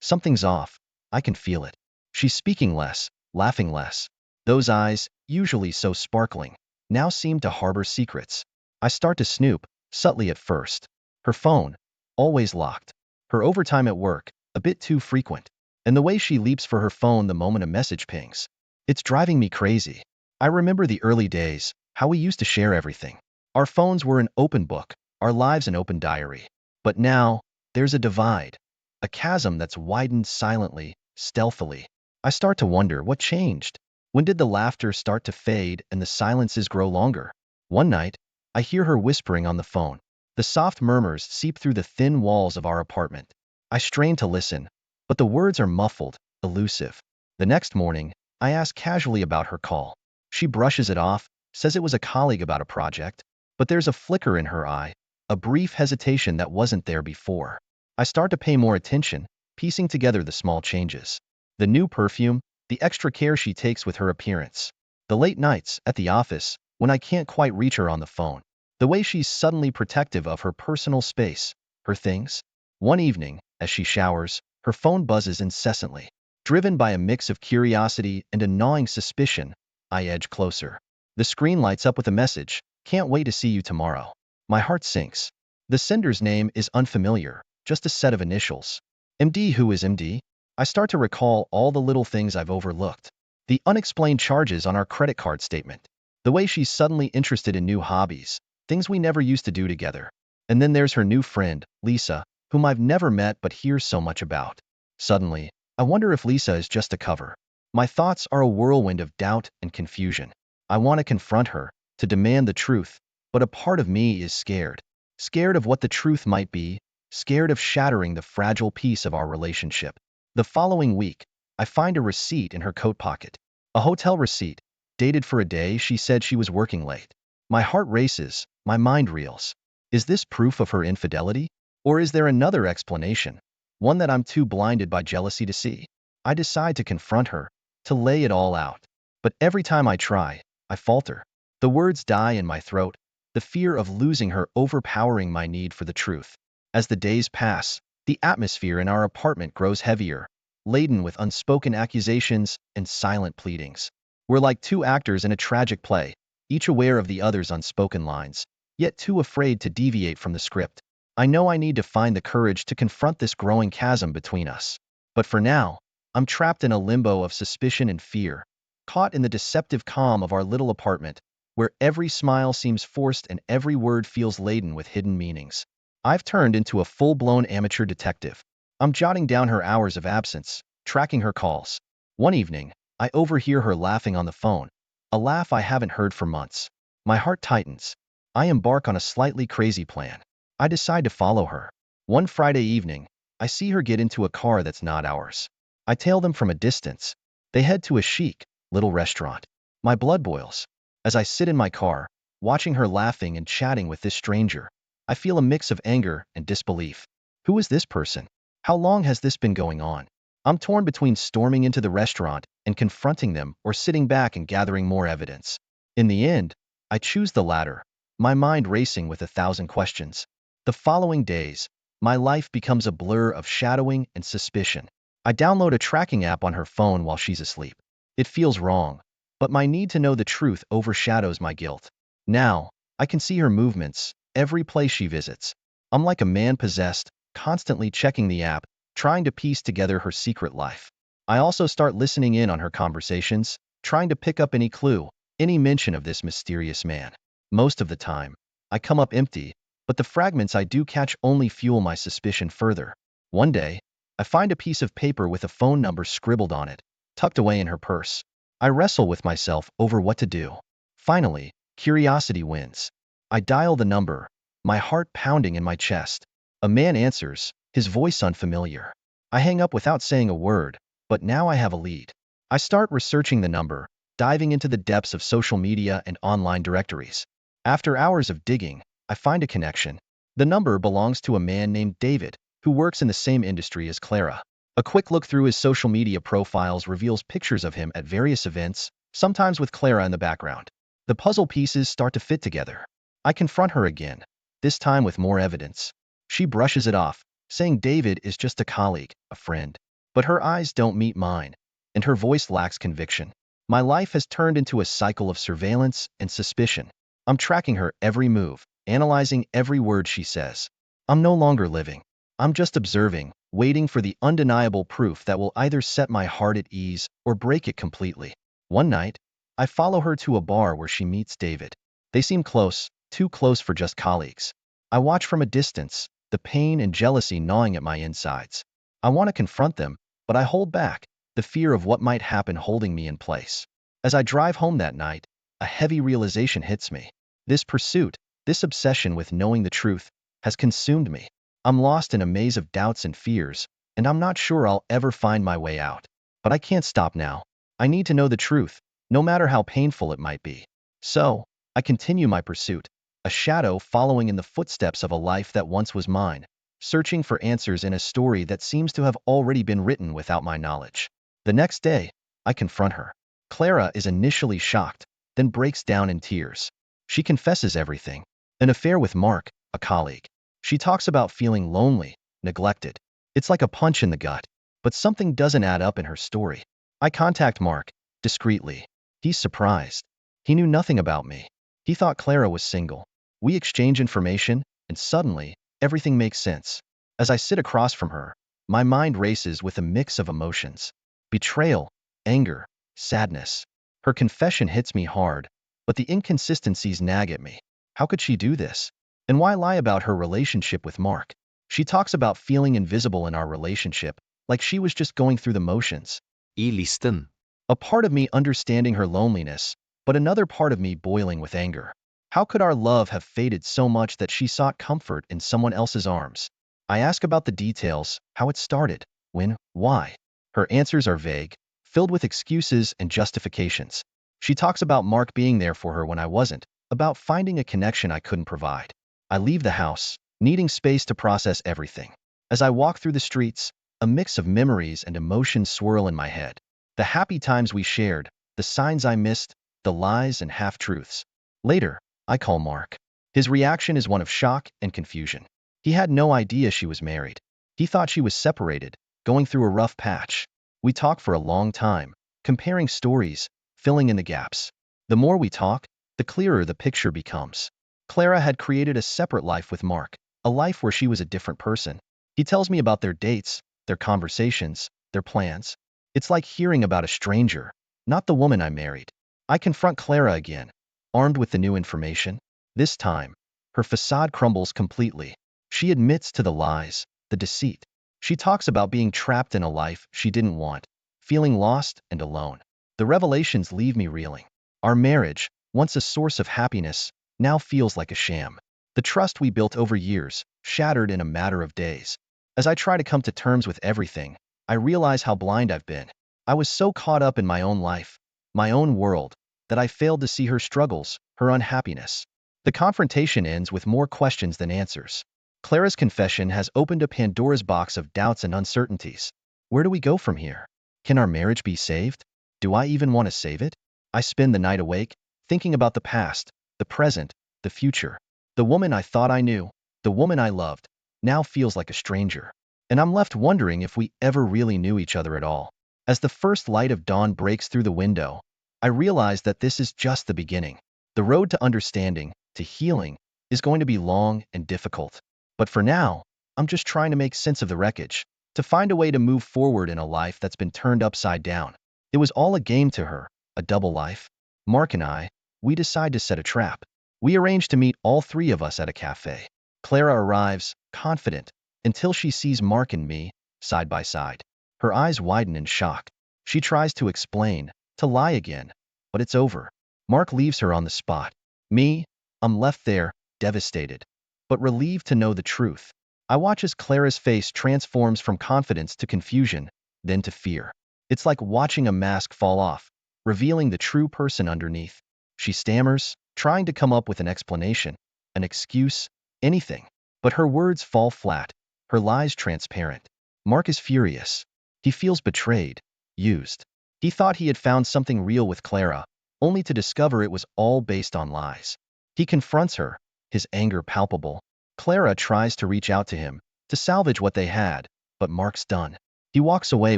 Something's off. I can feel it. She's speaking less, laughing less. Those eyes, usually so sparkling, now seem to harbor secrets. I start to snoop, subtly at first. Her phone, always locked. Her overtime at work, a bit too frequent. And the way she leaps for her phone the moment a message pings. It's driving me crazy. I remember the early days, how we used to share everything. Our phones were an open book, our lives an open diary. But now, there's a divide. A chasm that's widened silently, stealthily. I start to wonder what changed. When did the laughter start to fade and the silences grow longer? One night, I hear her whispering on the phone. The soft murmurs seep through the thin walls of our apartment. I strain to listen, but the words are muffled, elusive. The next morning, I ask casually about her call. She brushes it off, says it was a colleague about a project, but there's a flicker in her eye, a brief hesitation that wasn't there before. I start to pay more attention, piecing together the small changes. The new perfume, the extra care she takes with her appearance. The late nights at the office, when I can't quite reach her on the phone. The way she's suddenly protective of her personal space, her things. One evening, as she showers, her phone buzzes incessantly. Driven by a mix of curiosity and a gnawing suspicion, I edge closer. The screen lights up with a message, "Can't wait to see you tomorrow." My heart sinks. The sender's name is unfamiliar, just a set of initials. MD. Who is MD? I start to recall all the little things I've overlooked. The unexplained charges on our credit card statement. The way she's suddenly interested in new hobbies, things we never used to do together. And then there's her new friend, Lisa, whom I've never met but hear so much about. Suddenly, I wonder if Lisa is just a cover. My thoughts are a whirlwind of doubt and confusion. I want to confront her, to demand the truth, but a part of me is scared. Scared of what the truth might be, scared of shattering the fragile piece of our relationship. The following week, I find a receipt in her coat pocket. A hotel receipt, dated for a day she said she was working late. My heart races, my mind reels. Is this proof of her infidelity? Or is there another explanation? One that I'm too blinded by jealousy to see? I decide to confront her, to lay it all out. But every time I try, I falter. The words die in my throat, the fear of losing her overpowering my need for the truth. As the days pass, the atmosphere in our apartment grows heavier, laden with unspoken accusations and silent pleadings. We're like two actors in a tragic play, each aware of the other's unspoken lines, yet too afraid to deviate from the script. I know I need to find the courage to confront this growing chasm between us. But for now, I'm trapped in a limbo of suspicion and fear, caught in the deceptive calm of our little apartment, where every smile seems forced and every word feels laden with hidden meanings. I've turned into a full-blown amateur detective. I'm jotting down her hours of absence, tracking her calls. One evening, I overhear her laughing on the phone, a laugh I haven't heard for months. My heart tightens. I embark on a slightly crazy plan. I decide to follow her. One Friday evening, I see her get into a car that's not ours. I tail them from a distance. They head to a chic, little restaurant. My blood boils. As I sit in my car, watching her laughing and chatting with this stranger, I feel a mix of anger and disbelief. Who is this person? How long has this been going on? I'm torn between storming into the restaurant and confronting them or sitting back and gathering more evidence. In the end, I choose the latter, my mind racing with 1,000 questions. The following days, my life becomes a blur of shadowing and suspicion. I download a tracking app on her phone while she's asleep. It feels wrong, but my need to know the truth overshadows my guilt. Now, I can see her movements, every place she visits. I'm like a man possessed, constantly checking the app, trying to piece together her secret life. I also start listening in on her conversations, trying to pick up any clue, any mention of this mysterious man. Most of the time, I come up empty, but the fragments I do catch only fuel my suspicion further. One day, I find a piece of paper with a phone number scribbled on it, tucked away in her purse. I wrestle with myself over what to do. Finally, curiosity wins. I dial the number, my heart pounding in my chest. A man answers, his voice unfamiliar. I hang up without saying a word, but now I have a lead. I start researching the number, diving into the depths of social media and online directories. After hours of digging, I find a connection. The number belongs to a man named David, who works in the same industry as Clara. A quick look through his social media profiles reveals pictures of him at various events, sometimes with Clara in the background. The puzzle pieces start to fit together. I confront her again, this time with more evidence. She brushes it off, saying David is just a colleague, a friend. But her eyes don't meet mine, and her voice lacks conviction. My life has turned into a cycle of surveillance and suspicion. I'm tracking her every move, analyzing every word she says. I'm no longer living. I'm just observing, waiting for the undeniable proof that will either set my heart at ease or break it completely. One night, I follow her to a bar where she meets David. They seem close, too close for just colleagues. I watch from a distance, the pain and jealousy gnawing at my insides. I want to confront them, but I hold back, the fear of what might happen holding me in place. As I drive home that night, a heavy realization hits me. This pursuit, this obsession with knowing the truth, has consumed me. I'm lost in a maze of doubts and fears, and I'm not sure I'll ever find my way out. But I can't stop now. I need to know the truth, no matter how painful it might be. So, I continue my pursuit, a shadow following in the footsteps of a life that once was mine, searching for answers in a story that seems to have already been written without my knowledge. The next day, I confront her. Clara is initially shocked, then breaks down in tears. She confesses everything. An affair with Mark, a colleague. She talks about feeling lonely, neglected. It's like a punch in the gut. But something doesn't add up in her story. I contact Mark, discreetly. He's surprised. He knew nothing about me. He thought Clara was single. We exchange information, and suddenly, everything makes sense. As I sit across from her, my mind races with a mix of emotions. Betrayal, anger, sadness. Her confession hits me hard, but the inconsistencies nag at me. How could she do this? And why lie about her relationship with Mark? She talks about feeling invisible in our relationship, like she was just going through the motions. Listen. A part of me understanding her loneliness, but another part of me boiling with anger. How could our love have faded so much that she sought comfort in someone else's arms? I ask about the details, how it started, when, why. Her answers are vague, filled with excuses and justifications. She talks about Mark being there for her when I wasn't, about finding a connection I couldn't provide. I leave the house, needing space to process everything. As I walk through the streets, a mix of memories and emotions swirl in my head. The happy times we shared, the signs I missed, the lies and half-truths. Later, I call Mark. His reaction is one of shock and confusion. He had no idea she was married. He thought she was separated, going through a rough patch. We talk for a long time, comparing stories, filling in the gaps. The more we talk, the clearer the picture becomes. Clara had created a separate life with Mark, a life where she was a different person. He tells me about their dates, their conversations, their plans. It's like hearing about a stranger, not the woman I married. I confront Clara again, armed with the new information. This time, her facade crumbles completely. She admits to the lies, the deceit. She talks about being trapped in a life she didn't want, feeling lost and alone. The revelations leave me reeling. Our marriage, once a source of happiness, now feels like a sham. The trust we built over years, shattered in a matter of days. As I try to come to terms with everything, I realize how blind I've been. I was so caught up in my own life, my own world, that I failed to see her struggles, her unhappiness. The confrontation ends with more questions than answers. Clara's confession has opened a Pandora's box of doubts and uncertainties. Where do we go from here? Can our marriage be saved? Do I even want to save it? I spend the night awake, thinking about the past, the present, the future. The woman I thought I knew, the woman I loved, now feels like a stranger. And I'm left wondering if we ever really knew each other at all. As the first light of dawn breaks through the window, I realize that this is just the beginning. The road to understanding, to healing, is going to be long and difficult. But for now, I'm just trying to make sense of the wreckage, to find a way to move forward in a life that's been turned upside down. It was all a game to her, a double life. Mark and I, we decide to set a trap. We arrange to meet all three of us at a cafe. Clara arrives, confident, until she sees Mark and me, side by side. Her eyes widen in shock. She tries to explain, to lie again, but it's over. Mark leaves her on the spot. Me, I'm left there, devastated, but relieved to know the truth. I watch as Clara's face transforms from confidence to confusion, then to fear. It's like watching a mask fall off, revealing the true person underneath. She stammers, trying to come up with an explanation, an excuse, anything. But her words fall flat, her lies transparent. Mark is furious. He feels betrayed, used. He thought he had found something real with Clara, only to discover it was all based on lies. He confronts her, his anger palpable. Clara tries to reach out to him, to salvage what they had, but Mark's done. He walks away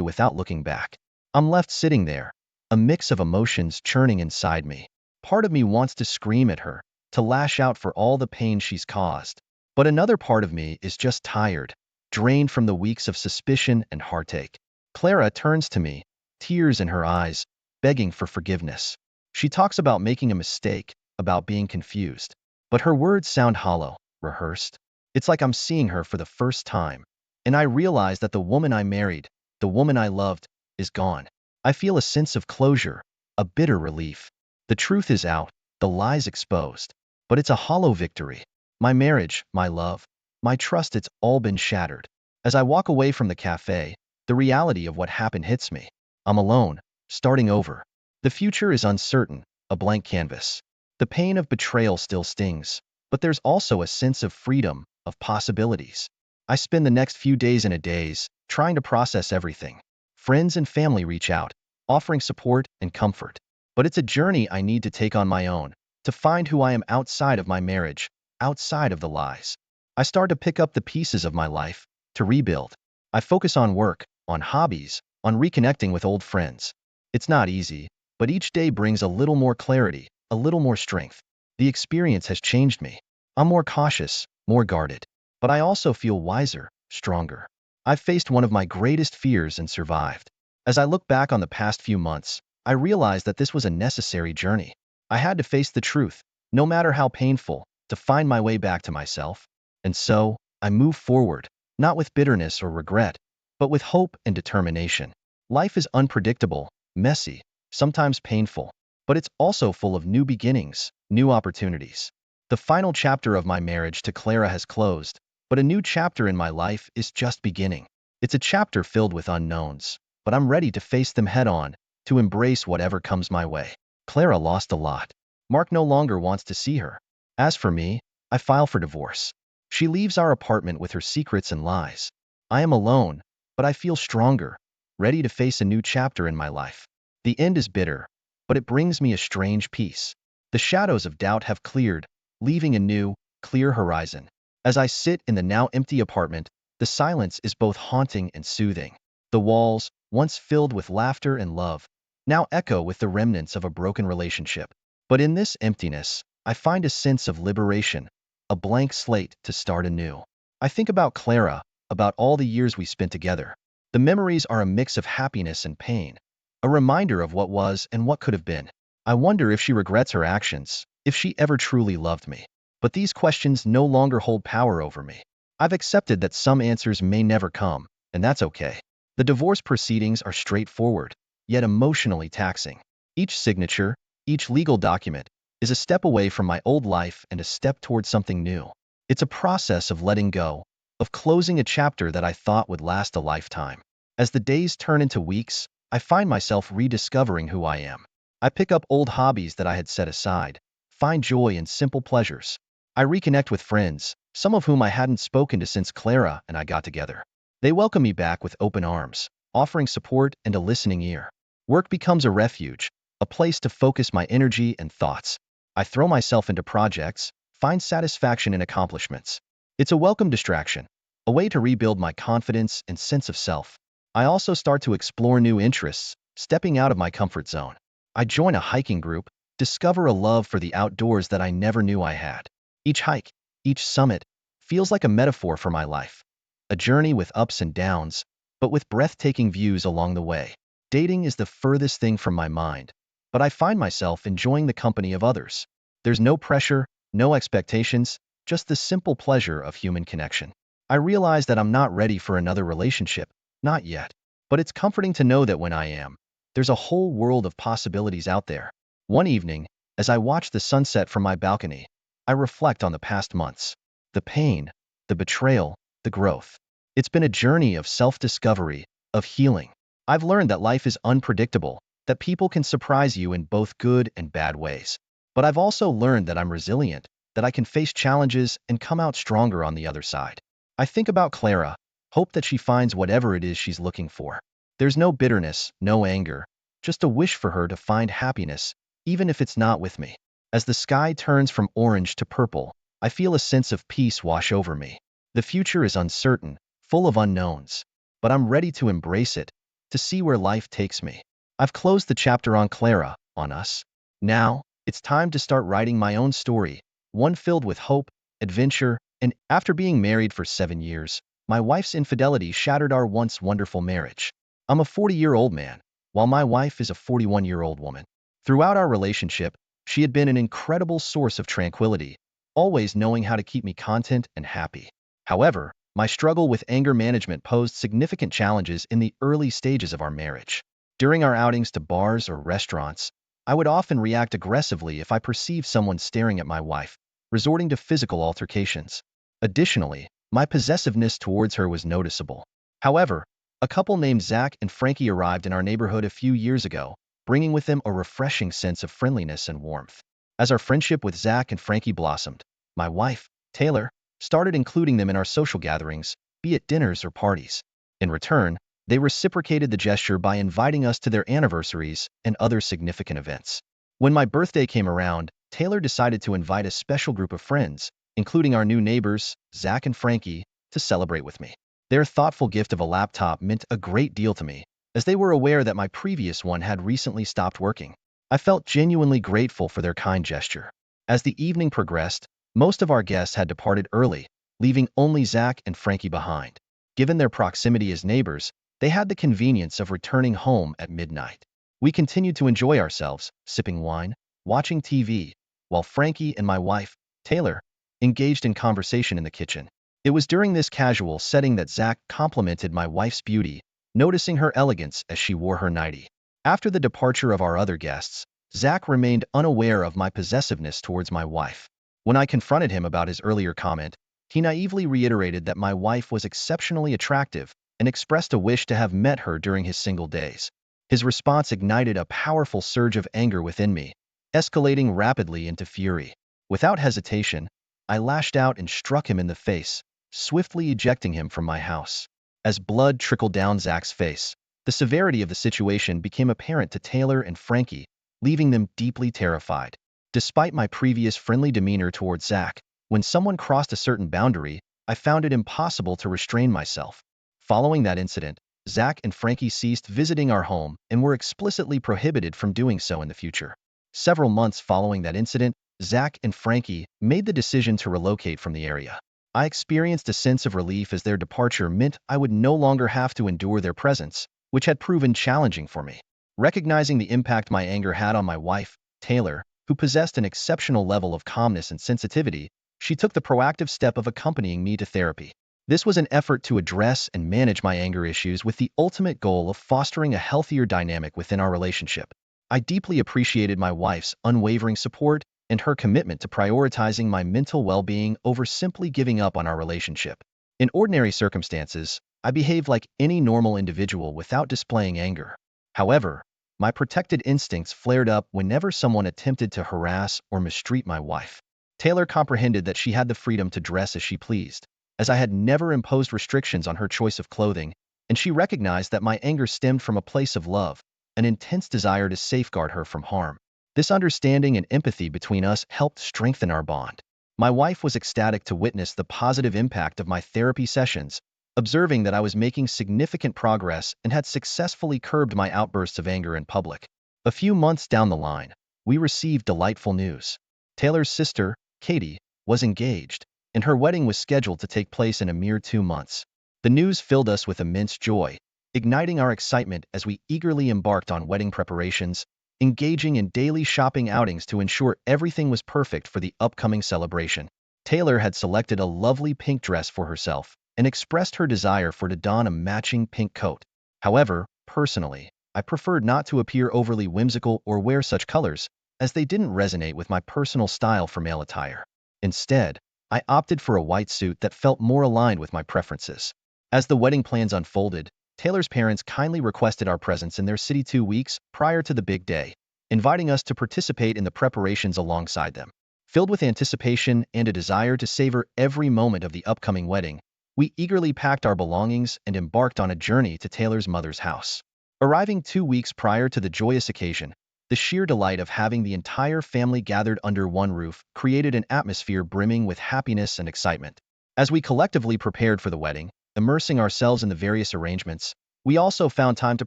without looking back. I'm left sitting there, a mix of emotions churning inside me. Part of me wants to scream at her, to lash out for all the pain she's caused. But another part of me is just tired, drained from the weeks of suspicion and heartache. Clara turns to me, tears in her eyes, begging for forgiveness. She talks about making a mistake, about being confused. But her words sound hollow, rehearsed. It's like I'm seeing her for the first time, and I realize that the woman I married, the woman I loved, is gone. I feel a sense of closure, a bitter relief. The truth is out, the lies exposed. But it's a hollow victory. My marriage, my love, my trust, it's all been shattered. As I walk away from the cafe, the reality of what happened hits me. I'm alone, starting over. The future is uncertain, a blank canvas. The pain of betrayal still stings, but there's also a sense of freedom, of possibilities. I spend the next few days in a daze, trying to process everything. Friends and family reach out, offering support and comfort. But it's a journey I need to take on my own, to find who I am outside of my marriage, outside of the lies. I start to pick up the pieces of my life, to rebuild. I focus on work, on hobbies, on reconnecting with old friends. It's not easy, but each day brings a little more clarity, a little more strength. The experience has changed me. I'm more cautious, more guarded. But I also feel wiser, stronger. I've faced one of my greatest fears and survived. As I look back on the past few months, I realize that this was a necessary journey. I had to face the truth, no matter how painful, to find my way back to myself. And so, I move forward, not with bitterness or regret, but with hope and determination. Life is unpredictable, messy, sometimes painful, but it's also full of new beginnings, new opportunities. The final chapter of my marriage to Clara has closed, but a new chapter in my life is just beginning. It's a chapter filled with unknowns, but I'm ready to face them head on, to embrace whatever comes my way. Clara lost a lot. Mark no longer wants to see her. As for me, I file for divorce. She leaves our apartment with her secrets and lies. I am alone, but I feel stronger, ready to face a new chapter in my life. The end is bitter, but it brings me a strange peace. The shadows of doubt have cleared, leaving a new, clear horizon. As I sit in the now empty apartment, the silence is both haunting and soothing. The walls, once filled with laughter and love, now echo with the remnants of a broken relationship. But in this emptiness, I find a sense of liberation, a blank slate to start anew. I think about Clara, about all the years we spent together. The memories are a mix of happiness and pain, a reminder of what was and what could have been. I wonder if she regrets her actions, if she ever truly loved me. But these questions no longer hold power over me. I've accepted that some answers may never come, and that's okay. The divorce proceedings are straightforward, yet emotionally taxing. Each signature, each legal document, is a step away from my old life and a step toward something new. It's a process of letting go, of closing a chapter that I thought would last a lifetime. As the days turn into weeks, I find myself rediscovering who I am. I pick up old hobbies that I had set aside, find joy in simple pleasures. I reconnect with friends, some of whom I hadn't spoken to since Clara and I got together. They welcome me back with open arms, offering support and a listening ear. Work becomes a refuge, a place to focus my energy and thoughts. I throw myself into projects, find satisfaction in accomplishments. It's a welcome distraction, a way to rebuild my confidence and sense of self. I also start to explore new interests, stepping out of my comfort zone. I join a hiking group, discover a love for the outdoors that I never knew I had. Each hike, each summit, feels like a metaphor for my life. A journey with ups and downs, but with breathtaking views along the way. Dating is the furthest thing from my mind, but I find myself enjoying the company of others. There's no pressure, no expectations, just the simple pleasure of human connection. I realize that I'm not ready for another relationship, not yet. But it's comforting to know that when I am, there's a whole world of possibilities out there. One evening, as I watch the sunset from my balcony, I reflect on the past months. The pain, the betrayal, the growth. It's been a journey of self-discovery, of healing. I've learned that life is unpredictable, that people can surprise you in both good and bad ways. But I've also learned that I'm resilient, that I can face challenges and come out stronger on the other side. I think about Clara, hope that she finds whatever it is she's looking for. There's no bitterness, no anger, just a wish for her to find happiness, even if it's not with me. As the sky turns from orange to purple, I feel a sense of peace wash over me. The future is uncertain, full of unknowns. but I'm ready to embrace it, to see where life takes me. I've closed the chapter on Clara, on us. Now, it's time to start writing my own story, one filled with hope, adventure, and after being married for 7 years, my wife's infidelity shattered our once wonderful marriage. I'm a 40-year-old man, while my wife is a 41-year-old woman. Throughout our relationship, she had been an incredible source of tranquility, always knowing how to keep me content and happy. However, my struggle with anger management posed significant challenges in the early stages of our marriage. During our outings to bars or restaurants, I would often react aggressively if I perceived someone staring at my wife, resorting to physical altercations. Additionally, my possessiveness towards her was noticeable. However, a couple named Zach and Frankie arrived in our neighborhood a few years ago, bringing with them a refreshing sense of friendliness and warmth. As our friendship with Zach and Frankie blossomed, my wife, Taylor, started including them in our social gatherings, be it dinners or parties. In return, they reciprocated the gesture by inviting us to their anniversaries and other significant events. When my birthday came around, Taylor decided to invite a special group of friends, including our new neighbors, Zach and Frankie, to celebrate with me. Their thoughtful gift of a laptop meant a great deal to me, as they were aware that my previous one had recently stopped working. I felt genuinely grateful for their kind gesture. As the evening progressed, most of our guests had departed early, leaving only Zach and Frankie behind. Given their proximity as neighbors, they had the convenience of returning home at midnight. We continued to enjoy ourselves, sipping wine, watching TV, while Frankie and my wife, Taylor, engaged in conversation in the kitchen. It was during this casual setting that Zach complimented my wife's beauty, noticing her elegance as she wore her nightie. After the departure of our other guests, Zach remained unaware of my possessiveness towards my wife. When I confronted him about his earlier comment, he naively reiterated that my wife was exceptionally attractive and expressed a wish to have met her during his single days. His response ignited a powerful surge of anger within me, escalating rapidly into fury. Without hesitation, I lashed out and struck him in the face, swiftly ejecting him from my house. As blood trickled down Zach's face, the severity of the situation became apparent to Taylor and Frankie, leaving them deeply terrified. Despite my previous friendly demeanor towards Zach, when someone crossed a certain boundary, I found it impossible to restrain myself. Following that incident, Zach and Frankie ceased visiting our home and were explicitly prohibited from doing so in the future. Several months following that incident, Zach and Frankie made the decision to relocate from the area. I experienced a sense of relief as their departure meant I would no longer have to endure their presence, which had proven challenging for me. Recognizing the impact my anger had on my wife, Taylor, who possessed an exceptional level of calmness and sensitivity, she took the proactive step of accompanying me to therapy. This was an effort to address and manage my anger issues with the ultimate goal of fostering a healthier dynamic within our relationship. I deeply appreciated my wife's unwavering support and her commitment to prioritizing my mental well-being over simply giving up on our relationship. In ordinary circumstances, I behaved like any normal individual without displaying anger. However, my protected instincts flared up whenever someone attempted to harass or mistreat my wife. Taylor comprehended that she had the freedom to dress as she pleased, as I had never imposed restrictions on her choice of clothing, and she recognized that my anger stemmed from a place of love, an intense desire to safeguard her from harm. This understanding and empathy between us helped strengthen our bond. My wife was ecstatic to witness the positive impact of my therapy sessions, observing that I was making significant progress and had successfully curbed my outbursts of anger in public. A few months down the line, we received delightful news. Taylor's sister, Katie, was engaged, and her wedding was scheduled to take place in a mere 2 months. The news filled us with immense joy, igniting our excitement as we eagerly embarked on wedding preparations, engaging in daily shopping outings to ensure everything was perfect for the upcoming celebration. Taylor had selected a lovely pink dress for herself and expressed her desire to don a matching pink coat. However, personally, I preferred not to appear overly whimsical or wear such colors, as they didn't resonate with my personal style for male attire. Instead, I opted for a white suit that felt more aligned with my preferences. As the wedding plans unfolded, Taylor's parents kindly requested our presence in their city 2 weeks prior to the big day, inviting us to participate in the preparations alongside them. Filled with anticipation and a desire to savor every moment of the upcoming wedding, we eagerly packed our belongings and embarked on a journey to Taylor's mother's house. Arriving 2 weeks prior to the joyous occasion, the sheer delight of having the entire family gathered under one roof created an atmosphere brimming with happiness and excitement. As we collectively prepared for the wedding, Immersing ourselves in the various arrangements, we also found time to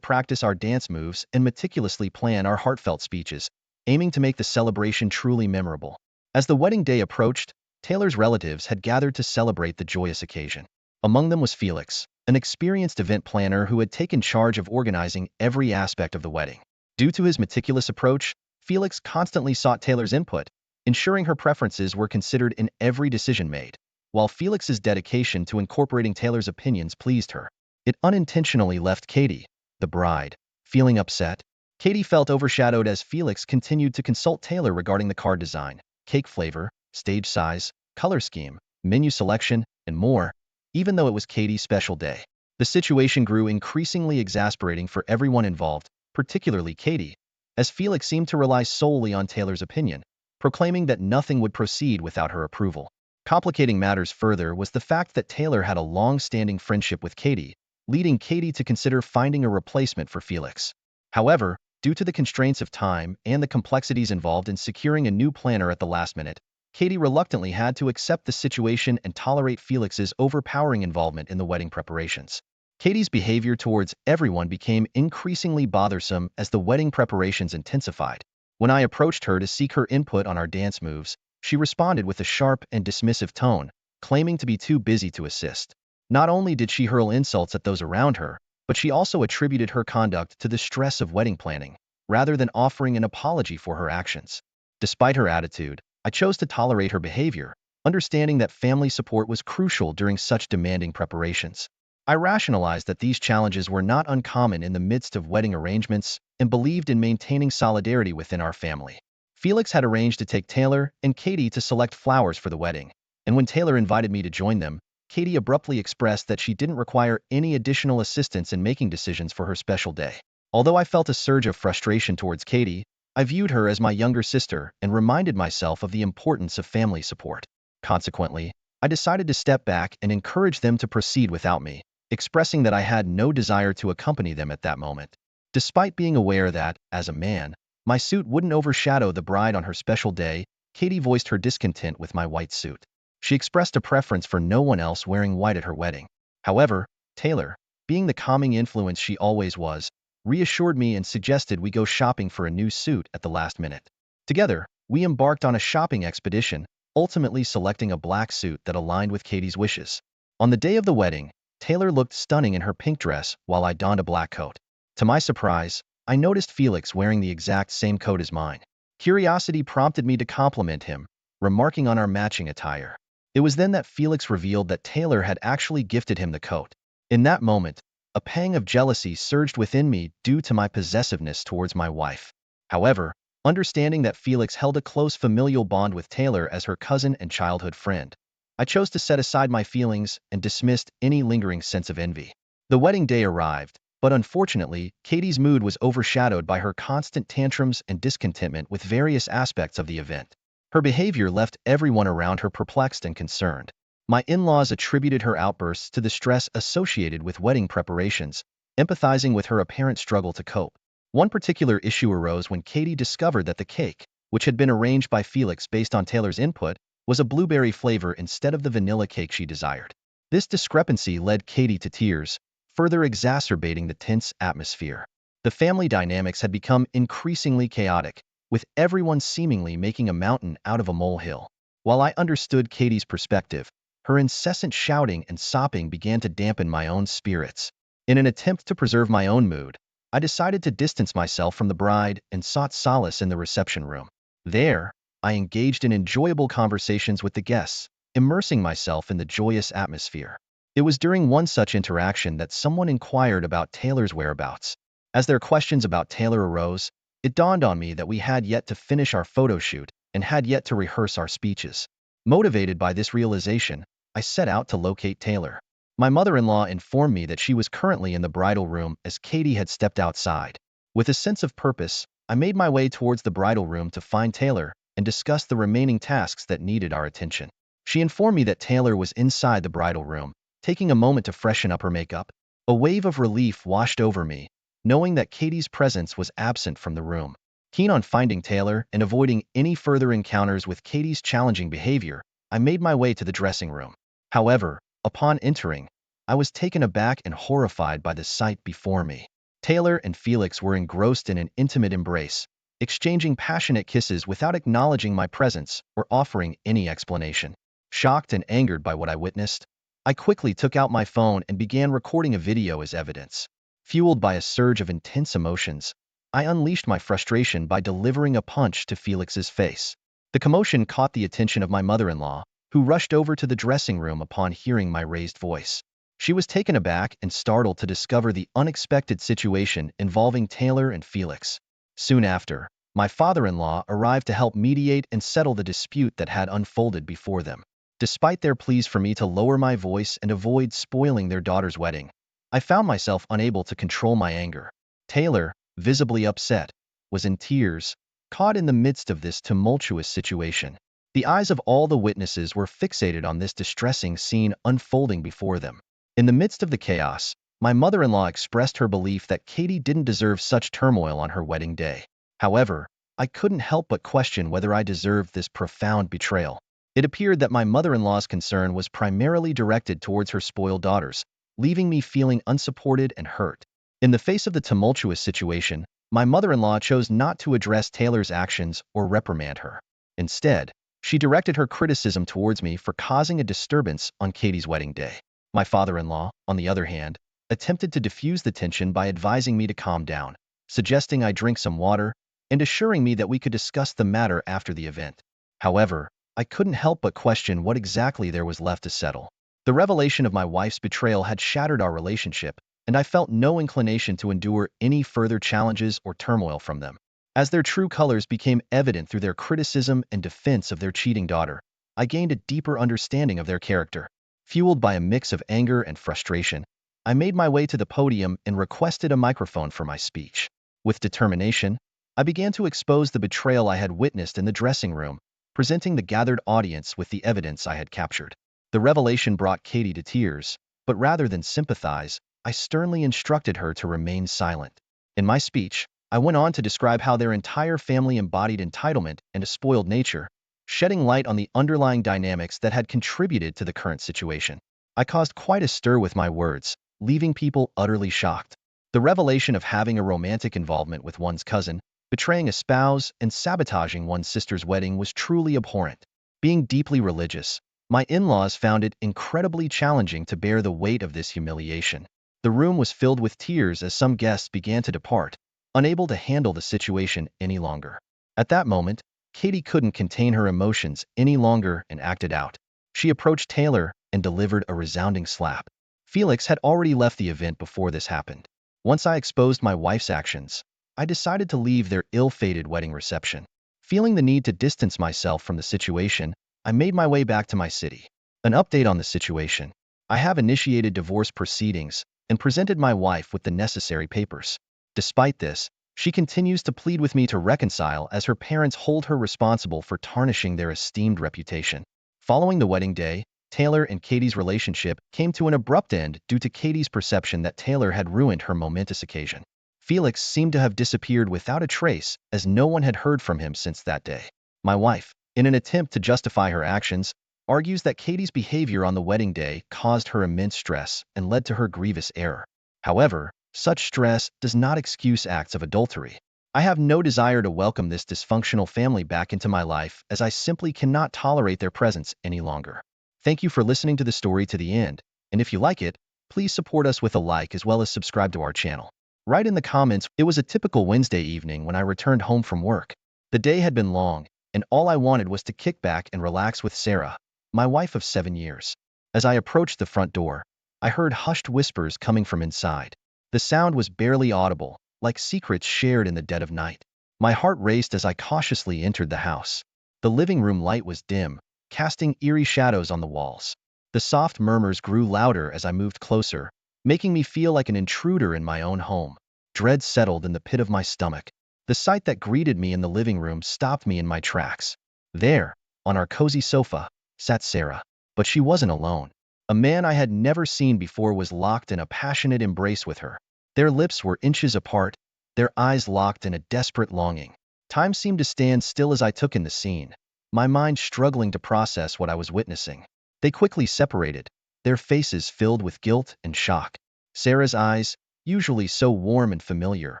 practice our dance moves and meticulously plan our heartfelt speeches, aiming to make the celebration truly memorable. As the wedding day approached, Taylor's relatives had gathered to celebrate the joyous occasion. Among them was Felix, an experienced event planner who had taken charge of organizing every aspect of the wedding. Due to his meticulous approach, Felix constantly sought Taylor's input, ensuring her preferences were considered in every decision made. While Felix's dedication to incorporating Taylor's opinions pleased her, it unintentionally left Katie, the bride, feeling upset. Katie felt overshadowed as Felix continued to consult Taylor regarding the card design, cake flavor, stage size, color scheme, menu selection, and more, even though it was Katie's special day. The situation grew increasingly exasperating for everyone involved, particularly Katie, as Felix seemed to rely solely on Taylor's opinion, proclaiming that nothing would proceed without her approval. Complicating matters further was the fact that Taylor had a long-standing friendship with Katie, leading Katie to consider finding a replacement for Felix. However, due to the constraints of time and the complexities involved in securing a new planner at the last minute, Katie reluctantly had to accept the situation and tolerate Felix's overpowering involvement in the wedding preparations. Katie's behavior towards everyone became increasingly bothersome as the wedding preparations intensified. When I approached her to seek her input on our dance moves, she responded with a sharp and dismissive tone, claiming to be too busy to assist. Not only did she hurl insults at those around her, but she also attributed her conduct to the stress of wedding planning, rather than offering an apology for her actions. Despite her attitude, I chose to tolerate her behavior, understanding that family support was crucial during such demanding preparations. I rationalized that these challenges were not uncommon in the midst of wedding arrangements and believed in maintaining solidarity within our family. Felix had arranged to take Taylor and Katie to select flowers for the wedding, and when Taylor invited me to join them, Katie abruptly expressed that she didn't require any additional assistance in making decisions for her special day. Although I felt a surge of frustration towards Katie, I viewed her as my younger sister and reminded myself of the importance of family support. Consequently, I decided to step back and encourage them to proceed without me, expressing that I had no desire to accompany them at that moment. Despite being aware that, as a man, my suit wouldn't overshadow the bride on her special day, Katie voiced her discontent with my white suit. She expressed a preference for no one else wearing white at her wedding. However, Taylor, being the calming influence she always was, reassured me and suggested we go shopping for a new suit at the last minute. Together, we embarked on a shopping expedition, ultimately selecting a black suit that aligned with Katie's wishes. On the day of the wedding, Taylor looked stunning in her pink dress while I donned a black coat. To my surprise, I noticed Felix wearing the exact same coat as mine. Curiosity prompted me to compliment him, remarking on our matching attire. It was then that Felix revealed that Taylor had actually gifted him the coat. In that moment, a pang of jealousy surged within me due to my possessiveness towards my wife. However, understanding that Felix held a close familial bond with Taylor as her cousin and childhood friend, I chose to set aside my feelings and dismissed any lingering sense of envy. The wedding day arrived, but unfortunately, Katie's mood was overshadowed by her constant tantrums and discontentment with various aspects of the event. Her behavior left everyone around her perplexed and concerned. My in-laws attributed her outbursts to the stress associated with wedding preparations, empathizing with her apparent struggle to cope. One particular issue arose when Katie discovered that the cake, which had been arranged by Felix based on Taylor's input, was a blueberry flavor instead of the vanilla cake she desired. This discrepancy led Katie to tears, further exacerbating the tense atmosphere. The family dynamics had become increasingly chaotic, with everyone seemingly making a mountain out of a molehill. While I understood Katie's perspective, her incessant shouting and sopping began to dampen my own spirits. In an attempt to preserve my own mood, I decided to distance myself from the bride and sought solace in the reception room. There, I engaged in enjoyable conversations with the guests, immersing myself in the joyous atmosphere. It was during one such interaction that someone inquired about Taylor's whereabouts. As their questions about Taylor arose, it dawned on me that we had yet to finish our photo shoot and had yet to rehearse our speeches. Motivated by this realization, I set out to locate Taylor. My mother-in-law informed me that she was currently in the bridal room as Katie had stepped outside. With a sense of purpose, I made my way towards the bridal room to find Taylor and discuss the remaining tasks that needed our attention. She informed me that Taylor was inside the bridal room, taking a moment to freshen up her makeup. A wave of relief washed over me, knowing that Katie's presence was absent from the room. Keen on finding Taylor and avoiding any further encounters with Katie's challenging behavior, I made my way to the dressing room. However, upon entering, I was taken aback and horrified by the sight before me. Taylor and Felix were engrossed in an intimate embrace, exchanging passionate kisses without acknowledging my presence or offering any explanation. Shocked and angered by what I witnessed, I quickly took out my phone and began recording a video as evidence. Fueled by a surge of intense emotions, I unleashed my frustration by delivering a punch to Felix's face. The commotion caught the attention of my mother-in-law, who rushed over to the dressing room upon hearing my raised voice. She was taken aback and startled to discover the unexpected situation involving Taylor and Felix. Soon after, my father-in-law arrived to help mediate and settle the dispute that had unfolded before them. Despite their pleas for me to lower my voice and avoid spoiling their daughter's wedding, I found myself unable to control my anger. Taylor, visibly upset, was in tears, caught in the midst of this tumultuous situation. The eyes of all the witnesses were fixated on this distressing scene unfolding before them. In the midst of the chaos, my mother-in-law expressed her belief that Katie didn't deserve such turmoil on her wedding day. However, I couldn't help but question whether I deserved this profound betrayal. It appeared that my mother-in-law's concern was primarily directed towards her spoiled daughters, leaving me feeling unsupported and hurt. In the face of the tumultuous situation, my mother-in-law chose not to address Taylor's actions or reprimand her. Instead, she directed her criticism towards me for causing a disturbance on Katie's wedding day. My father-in-law, on the other hand, attempted to diffuse the tension by advising me to calm down, suggesting I drink some water, and assuring me that we could discuss the matter after the event. However, I couldn't help but question what exactly there was left to settle. The revelation of my wife's betrayal had shattered our relationship, and I felt no inclination to endure any further challenges or turmoil from them. As their true colors became evident through their criticism and defense of their cheating daughter, I gained a deeper understanding of their character. Fueled by a mix of anger and frustration, I made my way to the podium and requested a microphone for my speech. With determination, I began to expose the betrayal I had witnessed in the dressing room, presenting the gathered audience with the evidence I had captured. The revelation brought Katie to tears, but rather than sympathize, I sternly instructed her to remain silent. In my speech, I went on to describe how their entire family embodied entitlement and a spoiled nature, shedding light on the underlying dynamics that had contributed to the current situation. I caused quite a stir with my words, leaving people utterly shocked. The revelation of having a romantic involvement with one's cousin, betraying a spouse, and sabotaging one's sister's wedding was truly abhorrent. Being deeply religious, my in-laws found it incredibly challenging to bear the weight of this humiliation. The room was filled with tears as some guests began to depart, unable to handle the situation any longer. At that moment, Katie couldn't contain her emotions any longer and acted out. She approached Taylor and delivered a resounding slap. Felix had already left the event before this happened. Once I exposed my wife's actions, I decided to leave their ill-fated wedding reception. Feeling the need to distance myself from the situation, I made my way back to my city. An update on the situation. I have initiated divorce proceedings and presented my wife with the necessary papers. Despite this, she continues to plead with me to reconcile as her parents hold her responsible for tarnishing their esteemed reputation. Following the wedding day, Taylor and Katie's relationship came to an abrupt end due to Katie's perception that Taylor had ruined her momentous occasion. Felix seemed to have disappeared without a trace, as no one had heard from him since that day. My wife, in an attempt to justify her actions, argues that Katie's behavior on the wedding day caused her immense stress and led to her grievous error. However, such stress does not excuse acts of adultery. I have no desire to welcome this dysfunctional family back into my life, as I simply cannot tolerate their presence any longer. Thank you for listening to the story to the end, and if you like it, please support us with a like as well as subscribe to our channel. Write in the comments. It was a typical Wednesday evening when I returned home from work. The day had been long, and all I wanted was to kick back and relax with Sarah, my wife of 7 years. As I approached the front door, I heard hushed whispers coming from inside. The sound was barely audible, like secrets shared in the dead of night. My heart raced as I cautiously entered the house. The living room light was dim, casting eerie shadows on the walls. The soft murmurs grew louder as I moved closer, making me feel like an intruder in my own home. Dread settled in the pit of my stomach. The sight that greeted me in the living room stopped me in my tracks. There, on our cozy sofa, sat Sarah. But she wasn't alone. A man I had never seen before was locked in a passionate embrace with her. Their lips were inches apart, their eyes locked in a desperate longing. Time seemed to stand still as I took in the scene, my mind struggling to process what I was witnessing. They quickly separated, their faces filled with guilt and shock. Sarah's eyes, usually so warm and familiar,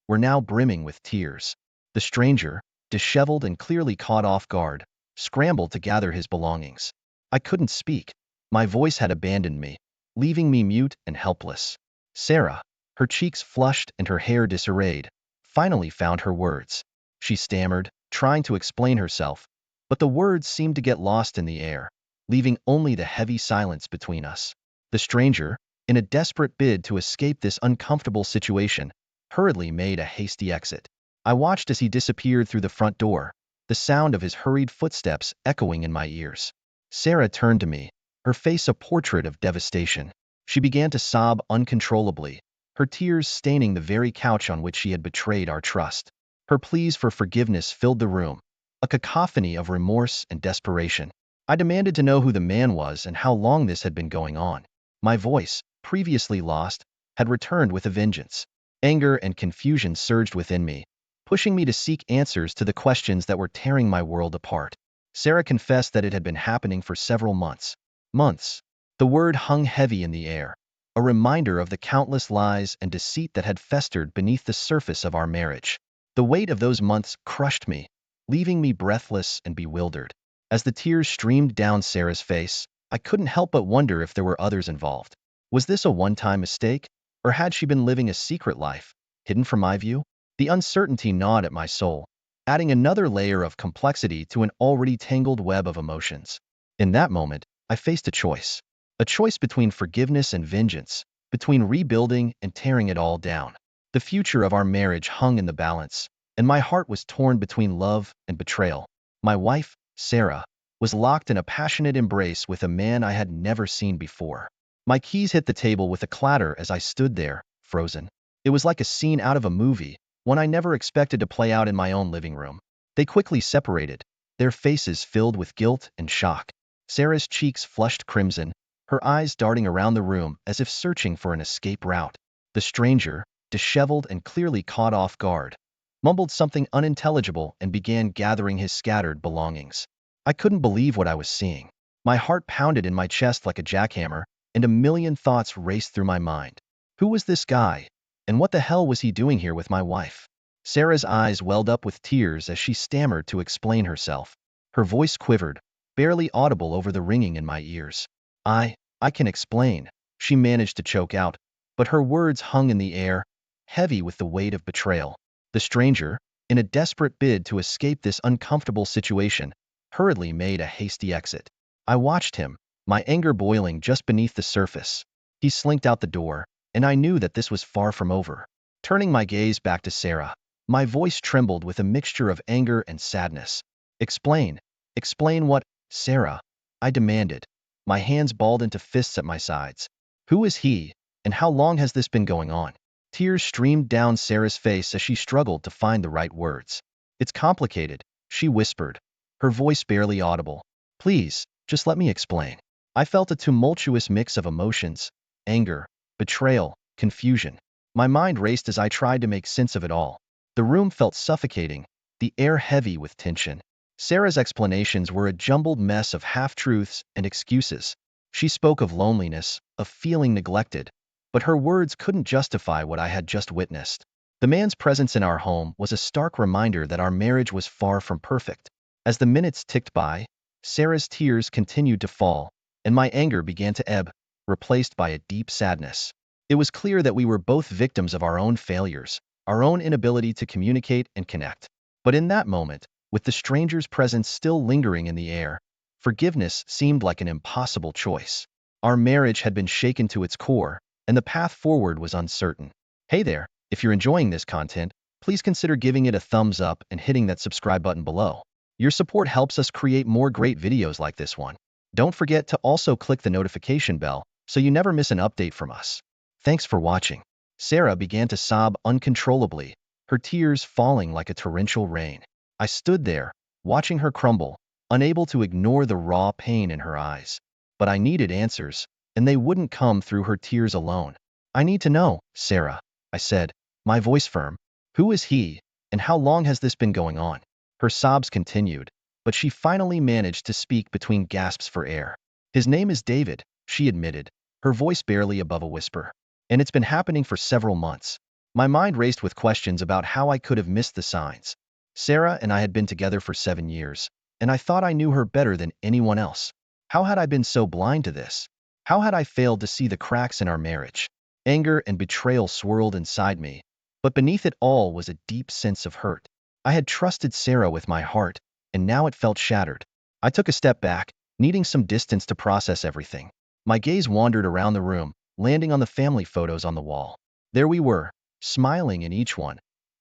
were now brimming with tears. The stranger, disheveled and clearly caught off guard, scrambled to gather his belongings. I couldn't speak. My voice had abandoned me, leaving me mute and helpless. Sarah, her cheeks flushed and her hair disarrayed, finally found her words. She stammered, trying to explain herself, but the words seemed to get lost in the air, leaving only the heavy silence between us. The stranger, in a desperate bid to escape this uncomfortable situation, hurriedly made a hasty exit. I watched as he disappeared through the front door, the sound of his hurried footsteps echoing in my ears. Sarah turned to me, her face a portrait of devastation. She began to sob uncontrollably, her tears staining the very couch on which she had betrayed our trust. Her pleas for forgiveness filled the room, a cacophony of remorse and desperation. I demanded to know who the man was and how long this had been going on. My voice, previously lost, had returned with a vengeance. Anger and confusion surged within me, pushing me to seek answers to the questions that were tearing my world apart. Sarah confessed that it had been happening for several months. Months. The word hung heavy in the air, a reminder of the countless lies and deceit that had festered beneath the surface of our marriage. The weight of those months crushed me, leaving me breathless and bewildered. As the tears streamed down Sarah's face, I couldn't help but wonder if there were others involved. Was this a one-time mistake, or had she been living a secret life, hidden from my view? The uncertainty gnawed at my soul, adding another layer of complexity to an already tangled web of emotions. In that moment, I faced a choice. A choice between forgiveness and vengeance, between rebuilding and tearing it all down. The future of our marriage hung in the balance, and my heart was torn between love and betrayal. My wife, Sarah, was locked in a passionate embrace with a man I had never seen before. My keys hit the table with a clatter as I stood there, frozen. It was like a scene out of a movie, one I never expected to play out in my own living room. They quickly separated, their faces filled with guilt and shock. Sarah's cheeks flushed crimson, her eyes darting around the room as if searching for an escape route. The stranger, disheveled and clearly caught off guard, mumbled something unintelligible and began gathering his scattered belongings. I couldn't believe what I was seeing. My heart pounded in my chest like a jackhammer, and a million thoughts raced through my mind. Who was this guy? And what the hell was he doing here with my wife? Sarah's eyes welled up with tears as she stammered to explain herself. Her voice quivered, barely audible over the ringing in my ears. I can explain, she managed to choke out, but her words hung in the air, heavy with the weight of betrayal. The stranger, in a desperate bid to escape this uncomfortable situation, hurriedly made a hasty exit. I watched him, my anger boiling just beneath the surface. He slinked out the door, and I knew that this was far from over. Turning my gaze back to Sarah, my voice trembled with a mixture of anger and sadness. Explain. Explain what, Sarah? I demanded, my hands balled into fists at my sides. Who is he, and how long has this been going on? Tears streamed down Sarah's face as she struggled to find the right words. It's complicated, she whispered, her voice barely audible. Please, just let me explain. I felt a tumultuous mix of emotions, anger, betrayal, confusion. My mind raced as I tried to make sense of it all. The room felt suffocating, the air heavy with tension. Sarah's explanations were a jumbled mess of half-truths and excuses. She spoke of loneliness, of feeling neglected, but her words couldn't justify what I had just witnessed. The man's presence in our home was a stark reminder that our marriage was far from perfect. As the minutes ticked by, Sarah's tears continued to fall, and my anger began to ebb, replaced by a deep sadness. It was clear that we were both victims of our own failures, our own inability to communicate and connect. But in that moment, with the stranger's presence still lingering in the air, forgiveness seemed like an impossible choice. Our marriage had been shaken to its core, and the path forward was uncertain. Hey there, if you're enjoying this content, please consider giving it a thumbs up and hitting that subscribe button below. Your support helps us create more great videos like this one. Don't forget to also click the notification bell so you never miss an update from us. Thanks for watching. Sarah began to sob uncontrollably, her tears falling like a torrential rain. I stood there, watching her crumble, unable to ignore the raw pain in her eyes. But I needed answers, and they wouldn't come through her tears alone. I need to know, Sarah, I said, my voice firm. Who is he, and how long has this been going on? Her sobs continued, but she finally managed to speak between gasps for air. His name is David, she admitted, her voice barely above a whisper. And it's been happening for several months. My mind raced with questions about how I could have missed the signs. Sarah and I had been together for 7 years, and I thought I knew her better than anyone else. How had I been so blind to this? How had I failed to see the cracks in our marriage? Anger and betrayal swirled inside me, but beneath it all was a deep sense of hurt. I had trusted Sarah with my heart, and now it felt shattered. I took a step back, needing some distance to process everything. My gaze wandered around the room, landing on the family photos on the wall. There we were, smiling in each one,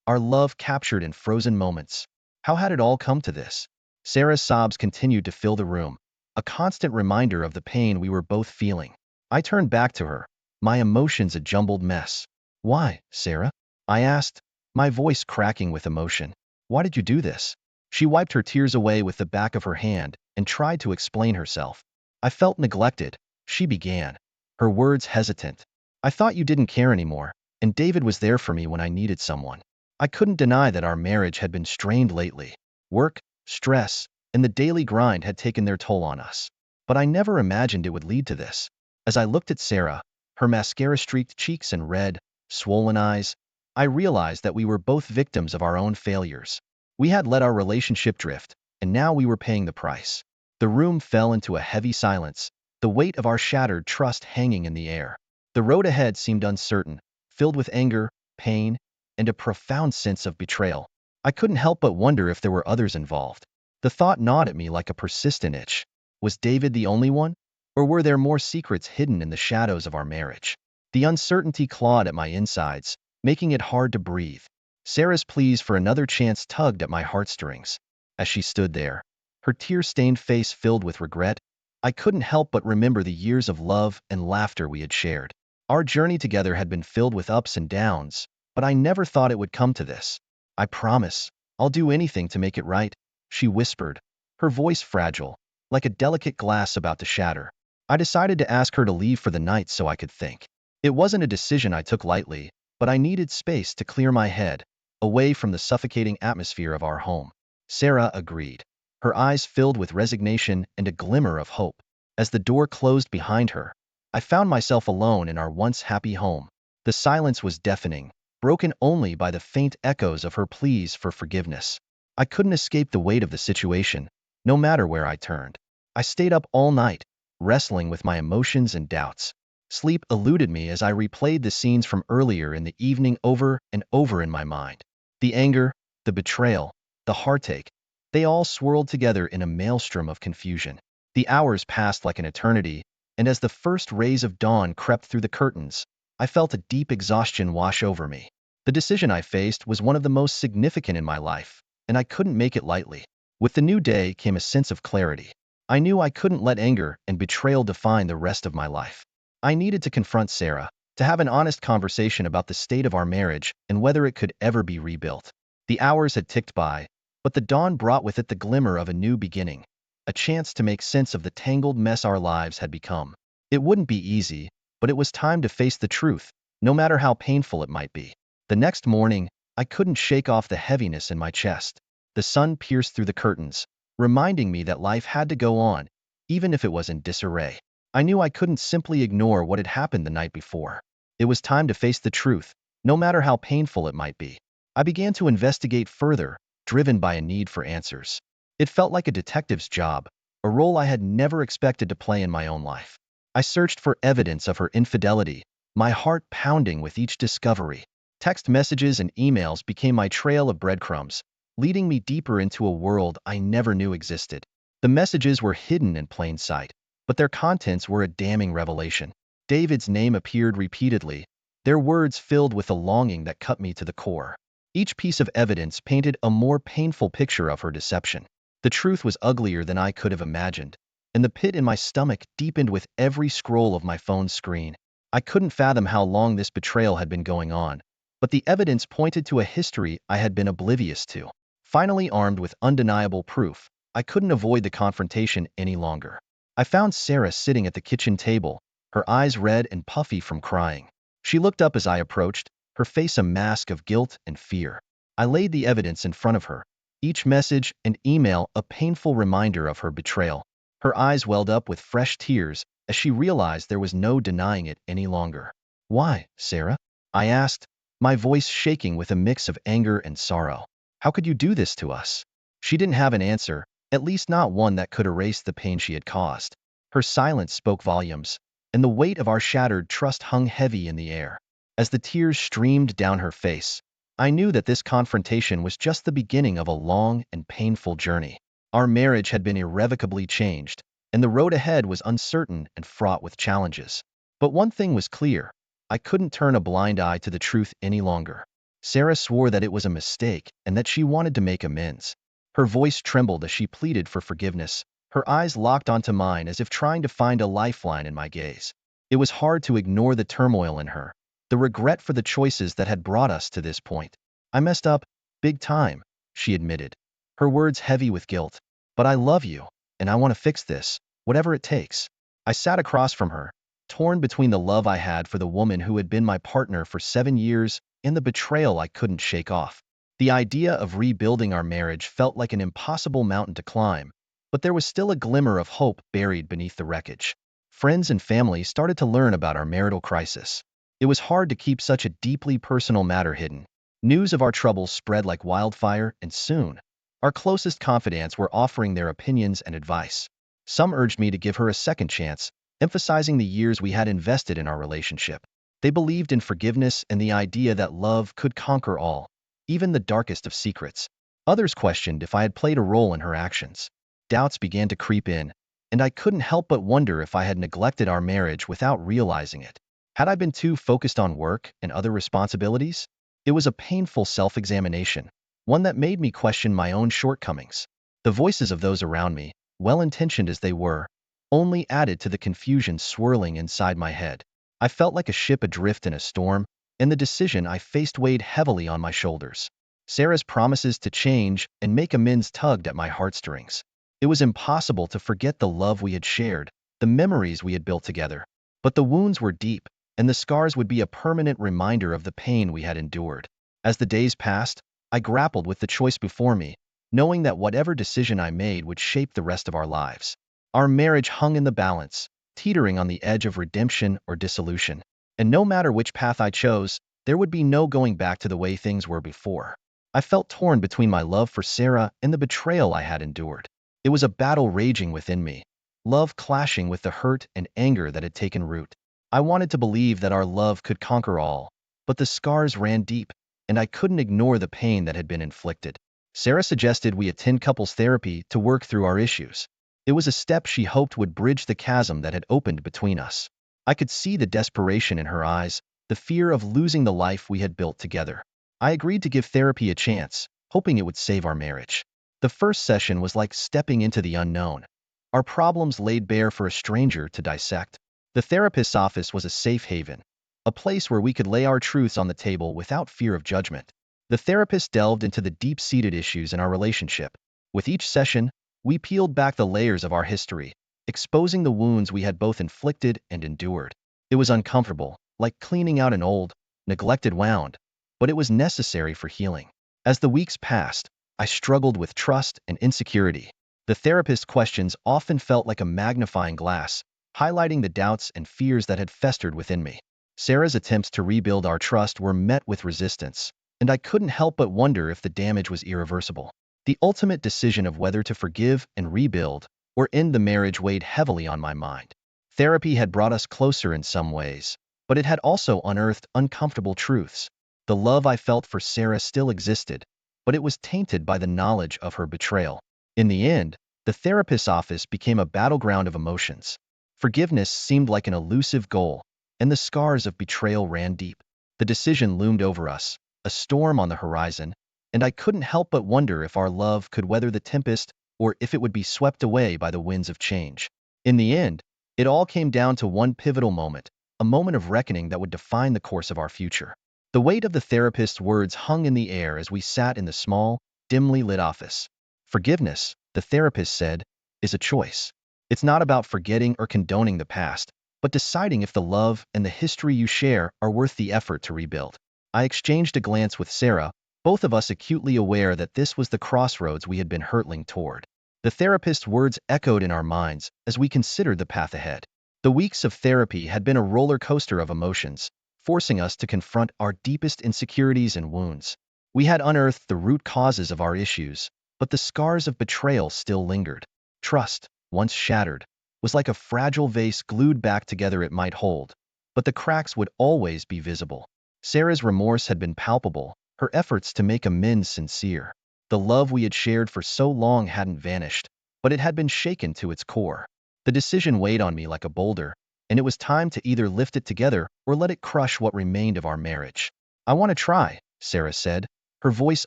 our love captured in frozen moments. How had it all come to this? Sarah's sobs continued to fill the room, a constant reminder of the pain we were both feeling. I turned back to her, my emotions a jumbled mess. Why, Sarah? I asked, my voice cracking with emotion. Why did you do this? She wiped her tears away with the back of her hand and tried to explain herself. I felt neglected, she began, her words hesitant. I thought you didn't care anymore, and David was there for me when I needed someone. I couldn't deny that our marriage had been strained lately. Work, stress, and the daily grind had taken their toll on us. But I never imagined it would lead to this. As I looked at Sarah, her mascara-streaked cheeks and red, swollen eyes, I realized that we were both victims of our own failures. We had let our relationship drift, and now we were paying the price. The room fell into a heavy silence, the weight of our shattered trust hanging in the air. The road ahead seemed uncertain, filled with anger, pain, and a profound sense of betrayal. I couldn't help but wonder if there were others involved. The thought gnawed at me like a persistent itch. Was David the only one? Or were there more secrets hidden in the shadows of our marriage? The uncertainty clawed at my insides, making it hard to breathe. Sarah's pleas for another chance tugged at my heartstrings. As she stood there, her tear-stained face filled with regret, I couldn't help but remember the years of love and laughter we had shared. Our journey together had been filled with ups and downs, but I never thought it would come to this. I promise, I'll do anything to make it right, she whispered, her voice fragile, like a delicate glass about to shatter. I decided to ask her to leave for the night so I could think. It wasn't a decision I took lightly, but I needed space to clear my head, away from the suffocating atmosphere of our home. Sarah agreed, her eyes filled with resignation and a glimmer of hope. As the door closed behind her, I found myself alone in our once happy home. The silence was deafening, broken only by the faint echoes of her pleas for forgiveness. I couldn't escape the weight of the situation, no matter where I turned. I stayed up all night, wrestling with my emotions and doubts. Sleep eluded me as I replayed the scenes from earlier in the evening over and over in my mind. The anger, the betrayal, the heartache, they all swirled together in a maelstrom of confusion. The hours passed like an eternity, and as the first rays of dawn crept through the curtains, I felt a deep exhaustion wash over me. The decision I faced was one of the most significant in my life, and I couldn't make it lightly. With the new day came a sense of clarity. I knew I couldn't let anger and betrayal define the rest of my life. I needed to confront Sarah, to have an honest conversation about the state of our marriage and whether it could ever be rebuilt. The hours had ticked by, but the dawn brought with it the glimmer of a new beginning, a chance to make sense of the tangled mess our lives had become. It wouldn't be easy, but it was time to face the truth, no matter how painful it might be. The next morning, I couldn't shake off the heaviness in my chest. The sun pierced through the curtains, reminding me that life had to go on, even if it was in disarray. I knew I couldn't simply ignore what had happened the night before. It was time to face the truth, no matter how painful it might be. I began to investigate further, driven by a need for answers. It felt like a detective's job, a role I had never expected to play in my own life. I searched for evidence of her infidelity, my heart pounding with each discovery. Text messages and emails became my trail of breadcrumbs, leading me deeper into a world I never knew existed. The messages were hidden in plain sight, but their contents were a damning revelation. David's name appeared repeatedly, their words filled with a longing that cut me to the core. Each piece of evidence painted a more painful picture of her deception. The truth was uglier than I could have imagined, and the pit in my stomach deepened with every scroll of my phone's screen. I couldn't fathom how long this betrayal had been going on, but the evidence pointed to a history I had been oblivious to. Finally armed with undeniable proof, I couldn't avoid the confrontation any longer. I found Sarah sitting at the kitchen table, her eyes red and puffy from crying. She looked up as I approached, her face a mask of guilt and fear. I laid the evidence in front of her, each message and email a painful reminder of her betrayal. Her eyes welled up with fresh tears as she realized there was no denying it any longer. Why, Sarah? I asked, my voice shaking with a mix of anger and sorrow. How could you do this to us? She didn't have an answer, at least not one that could erase the pain she had caused. Her silence spoke volumes, and the weight of our shattered trust hung heavy in the air. As the tears streamed down her face, I knew that this confrontation was just the beginning of a long and painful journey. Our marriage had been irrevocably changed, and the road ahead was uncertain and fraught with challenges. But one thing was clear: I couldn't turn a blind eye to the truth any longer. Sarah swore that it was a mistake and that she wanted to make amends. Her voice trembled as she pleaded for forgiveness, her eyes locked onto mine as if trying to find a lifeline in my gaze. It was hard to ignore the turmoil in her, the regret for the choices that had brought us to this point. I messed up, big time, she admitted, her words heavy with guilt. But I love you, and I want to fix this, whatever it takes. I sat across from her, torn between the love I had for the woman who had been my partner for 7 years and the betrayal I couldn't shake off. The idea of rebuilding our marriage felt like an impossible mountain to climb, but there was still a glimmer of hope buried beneath the wreckage. Friends and family started to learn about our marital crisis. It was hard to keep such a deeply personal matter hidden. News of our troubles spread like wildfire, and soon, our closest confidants were offering their opinions and advice. Some urged me to give her a second chance, emphasizing the years we had invested in our relationship. They believed in forgiveness and the idea that love could conquer all, even the darkest of secrets. Others questioned if I had played a role in her actions. Doubts began to creep in, and I couldn't help but wonder if I had neglected our marriage without realizing it. Had I been too focused on work and other responsibilities? It was a painful self-examination, one that made me question my own shortcomings. The voices of those around me, well-intentioned as they were, only added to the confusion swirling inside my head. I felt like a ship adrift in a storm, and the decision I faced weighed heavily on my shoulders. Sarah's promises to change and make amends tugged at my heartstrings. It was impossible to forget the love we had shared, the memories we had built together. But the wounds were deep, and the scars would be a permanent reminder of the pain we had endured. As the days passed, I grappled with the choice before me, knowing that whatever decision I made would shape the rest of our lives. Our marriage hung in the balance, teetering on the edge of redemption or dissolution. And no matter which path I chose, there would be no going back to the way things were before. I felt torn between my love for Sarah and the betrayal I had endured. It was a battle raging within me, love clashing with the hurt and anger that had taken root. I wanted to believe that our love could conquer all, but the scars ran deep, and I couldn't ignore the pain that had been inflicted. Sarah suggested we attend couples therapy to work through our issues. It was a step she hoped would bridge the chasm that had opened between us. I could see the desperation in her eyes, the fear of losing the life we had built together. I agreed to give therapy a chance, hoping it would save our marriage. The first session was like stepping into the unknown. Our problems laid bare for a stranger to dissect. The therapist's office was a safe haven, a place where we could lay our truths on the table without fear of judgment. The therapist delved into the deep-seated issues in our relationship. With each session, we peeled back the layers of our history, exposing the wounds we had both inflicted and endured. It was uncomfortable, like cleaning out an old, neglected wound, but it was necessary for healing. As the weeks passed, I struggled with trust and insecurity. The therapist's questions often felt like a magnifying glass, highlighting the doubts and fears that had festered within me. Sarah's attempts to rebuild our trust were met with resistance, and I couldn't help but wonder if the damage was irreversible. The ultimate decision of whether to forgive and rebuild or end the marriage weighed heavily on my mind. Therapy had brought us closer in some ways, but it had also unearthed uncomfortable truths. The love I felt for Sarah still existed, but it was tainted by the knowledge of her betrayal. In the end, the therapist's office became a battleground of emotions. Forgiveness seemed like an elusive goal, and the scars of betrayal ran deep. The decision loomed over us, a storm on the horizon, and I couldn't help but wonder if our love could weather the tempest or if it would be swept away by the winds of change. In the end, it all came down to one pivotal moment, a moment of reckoning that would define the course of our future. The weight of the therapist's words hung in the air as we sat in the small, dimly lit office. Forgiveness, the therapist said, is a choice. It's not about forgetting or condoning the past, but deciding if the love and the history you share are worth the effort to rebuild. I exchanged a glance with Sarah, both of us acutely aware that this was the crossroads we had been hurtling toward. The therapist's words echoed in our minds as we considered the path ahead. The weeks of therapy had been a roller coaster of emotions, forcing us to confront our deepest insecurities and wounds. We had unearthed the root causes of our issues, but the scars of betrayal still lingered. Trust, once shattered, was like a fragile vase glued back together. It might hold, but the cracks would always be visible. Sarah's remorse had been palpable, her efforts to make amends sincere. The love we had shared for so long hadn't vanished, but it had been shaken to its core. The decision weighed on me like a boulder, and it was time to either lift it together or let it crush what remained of our marriage. "I want to try," Sarah said, her voice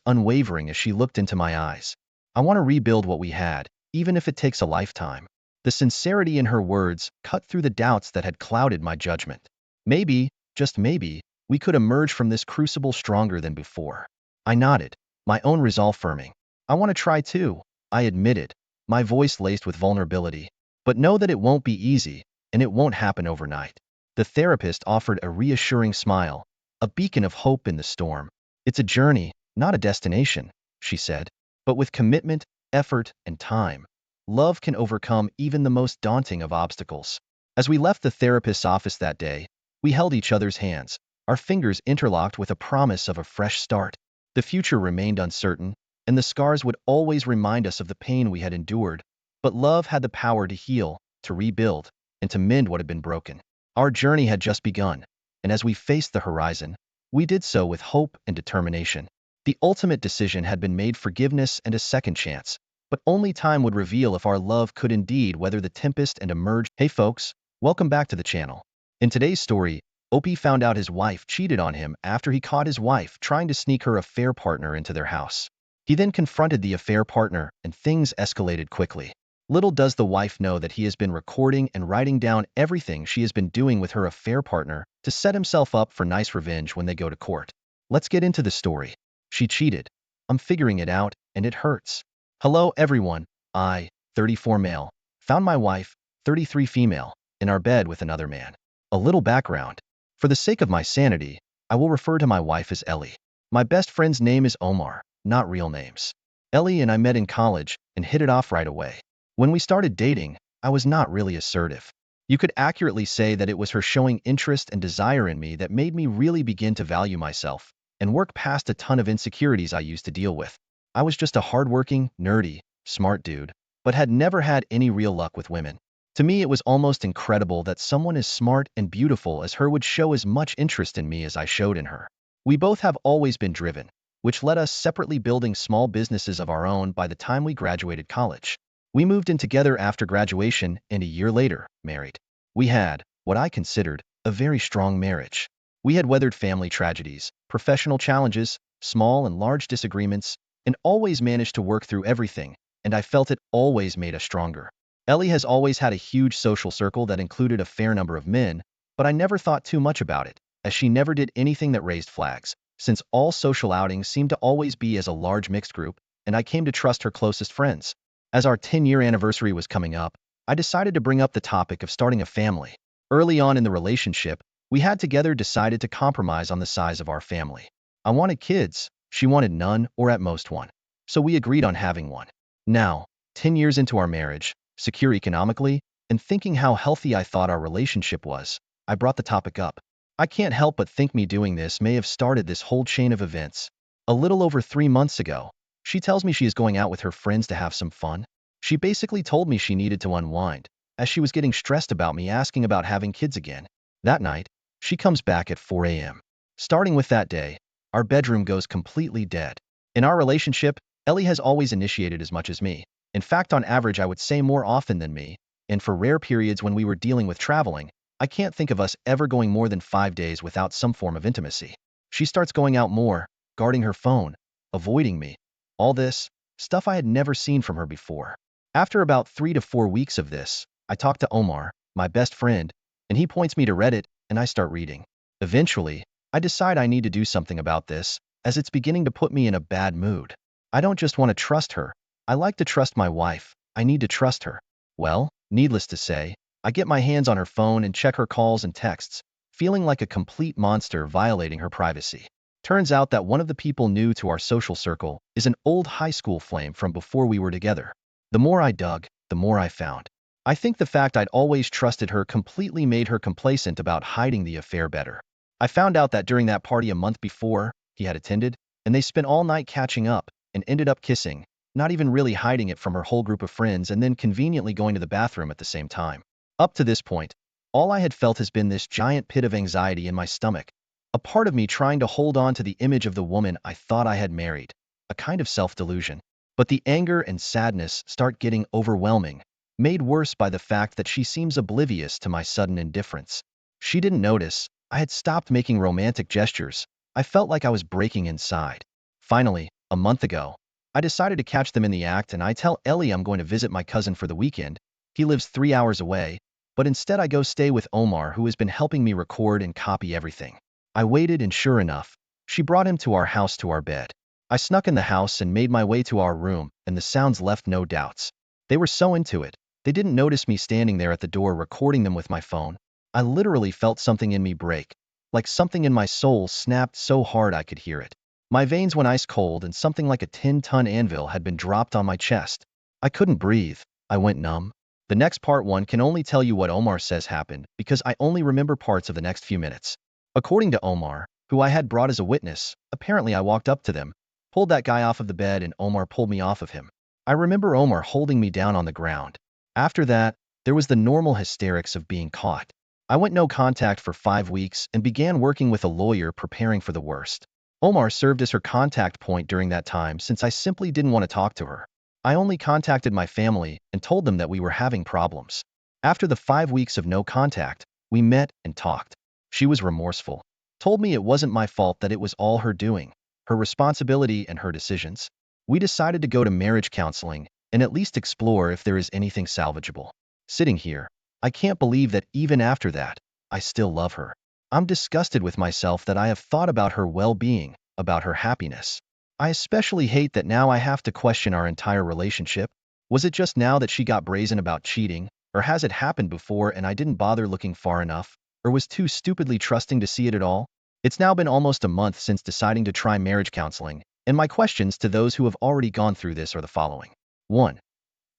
unwavering as she looked into my eyes. "I want to rebuild what we had, even if it takes a lifetime." The sincerity in her words cut through the doubts that had clouded my judgment. Maybe, just maybe, we could emerge from this crucible stronger than before. I nodded, my own resolve firming. "I want to try too," I admitted, my voice laced with vulnerability. "But know that it won't be easy, and it won't happen overnight." The therapist offered a reassuring smile, a beacon of hope in the storm. "It's a journey, not a destination," she said. "But with commitment, effort, and time, love can overcome even the most daunting of obstacles." As we left the therapist's office that day, we held each other's hands, our fingers interlocked with a promise of a fresh start. The future remained uncertain, and the scars would always remind us of the pain we had endured, but love had the power to heal, to rebuild, and to mend what had been broken. Our journey had just begun, and as we faced the horizon, we did so with hope and determination. The ultimate decision had been made: forgiveness and a second chance, but only time would reveal if our love could indeed weather the tempest and emerge. Hey folks, welcome back to the channel. In today's story, Opie found out his wife cheated on him after he caught his wife trying to sneak her affair partner into their house. He then confronted the affair partner, and things escalated quickly. Little does the wife know that he has been recording and writing down everything she has been doing with her affair partner to set himself up for nice revenge when they go to court. Let's get into the story. She cheated. I'm figuring it out, and it hurts. Hello everyone, I, 34 male, found my wife, 33 female, in our bed with another man. A little background. For the sake of my sanity, I will refer to my wife as Ellie. My best friend's name is Omar, not real names. Ellie and I met in college and hit it off right away. When we started dating, I was not really assertive. You could accurately say that it was her showing interest and desire in me that made me really begin to value myself and work past a ton of insecurities I used to deal with. I was just a hardworking, nerdy, smart dude, but had never had any real luck with women. To me, it was almost incredible that someone as smart and beautiful as her would show as much interest in me as I showed in her. We both have always been driven, which led us separately building small businesses of our own by the time we graduated college. We moved in together after graduation and a year later, married. We had, what I considered, a very strong marriage. We had weathered family tragedies, professional challenges, small and large disagreements, and always managed to work through everything, and I felt it always made us stronger. Ellie has always had a huge social circle that included a fair number of men, but I never thought too much about it, as she never did anything that raised flags, since all social outings seemed to always be as a large mixed group, and I came to trust her closest friends. As our 10-year anniversary was coming up, I decided to bring up the topic of starting a family. Early on in the relationship, we had together decided to compromise on the size of our family. I wanted kids, she wanted none or at most one. So we agreed on having one. Now, 10 years into our marriage, secure economically, and thinking how healthy I thought our relationship was, I brought the topic up. I can't help but think me doing this may have started this whole chain of events. A little over 3 months ago, she tells me she is going out with her friends to have some fun. She basically told me she needed to unwind, as she was getting stressed about me asking about having kids again. That night, she comes back at 4 a.m. Starting with that day, our bedroom goes completely dead. In our relationship, Ellie has always initiated as much as me. In fact, on average, I would say more often than me, and for rare periods when we were dealing with traveling, I can't think of us ever going more than 5 days without some form of intimacy. She starts going out more, guarding her phone, avoiding me. All this, stuff I had never seen from her before. After about 3 to 4 weeks of this, I talk to Omar, my best friend, and he points me to Reddit, and I start reading. Eventually, I decide I need to do something about this, as it's beginning to put me in a bad mood. I don't just want to trust her, I like to trust my wife, I need to trust her. Well, needless to say, I get my hands on her phone and check her calls and texts, feeling like a complete monster violating her privacy. Turns out that one of the people new to our social circle is an old high school flame from before we were together. The more I dug, the more I found. I think the fact I'd always trusted her completely made her complacent about hiding the affair better. I found out that during that party a month before he had attended, and they spent all night catching up and ended up kissing, not even really hiding it from her whole group of friends and then conveniently going to the bathroom at the same time. Up to this point, all I had felt has been this giant pit of anxiety in my stomach, a part of me trying to hold on to the image of the woman I thought I had married, a kind of self-delusion. But the anger and sadness start getting overwhelming, made worse by the fact that she seems oblivious to my sudden indifference. She didn't notice. I had stopped making romantic gestures. I felt like I was breaking inside. Finally, a month ago, I decided to catch them in the act and I tell Ellie I'm going to visit my cousin for the weekend. He lives 3 hours away, but instead I go stay with Omar, who has been helping me record and copy everything. I waited and sure enough, she brought him to our house to our bed. I snuck in the house and made my way to our room, and the sounds left no doubts. They were so into it, they didn't notice me standing there at the door recording them with my phone. I literally felt something in me break, like something in my soul snapped so hard I could hear it. My veins went ice cold and something like a 10-ton anvil had been dropped on my chest. I couldn't breathe. I went numb. The next part one can only tell you what Omar says happened because I only remember parts of the next few minutes. According to Omar, who I had brought as a witness, apparently I walked up to them, pulled that guy off of the bed and Omar pulled me off of him. I remember Omar holding me down on the ground. After that, there was the normal hysterics of being caught. I went no contact for 5 weeks and began working with a lawyer preparing for the worst. Omar served as her contact point during that time since I simply didn't want to talk to her. I only contacted my family and told them that we were having problems. After the 5 weeks of no contact, we met and talked. She was remorseful, told me it wasn't my fault, that it was all her doing, her responsibility and her decisions. We decided to go to marriage counseling and at least explore if there is anything salvageable. Sitting here, I can't believe that even after that, I still love her. I'm disgusted with myself that I have thought about her well-being, about her happiness. I especially hate that now I have to question our entire relationship. Was it just now that she got brazen about cheating, or has it happened before and I didn't bother looking far enough, or was too stupidly trusting to see it at all? It's now been almost a month since deciding to try marriage counseling, and my questions to those who have already gone through this are the following. 1.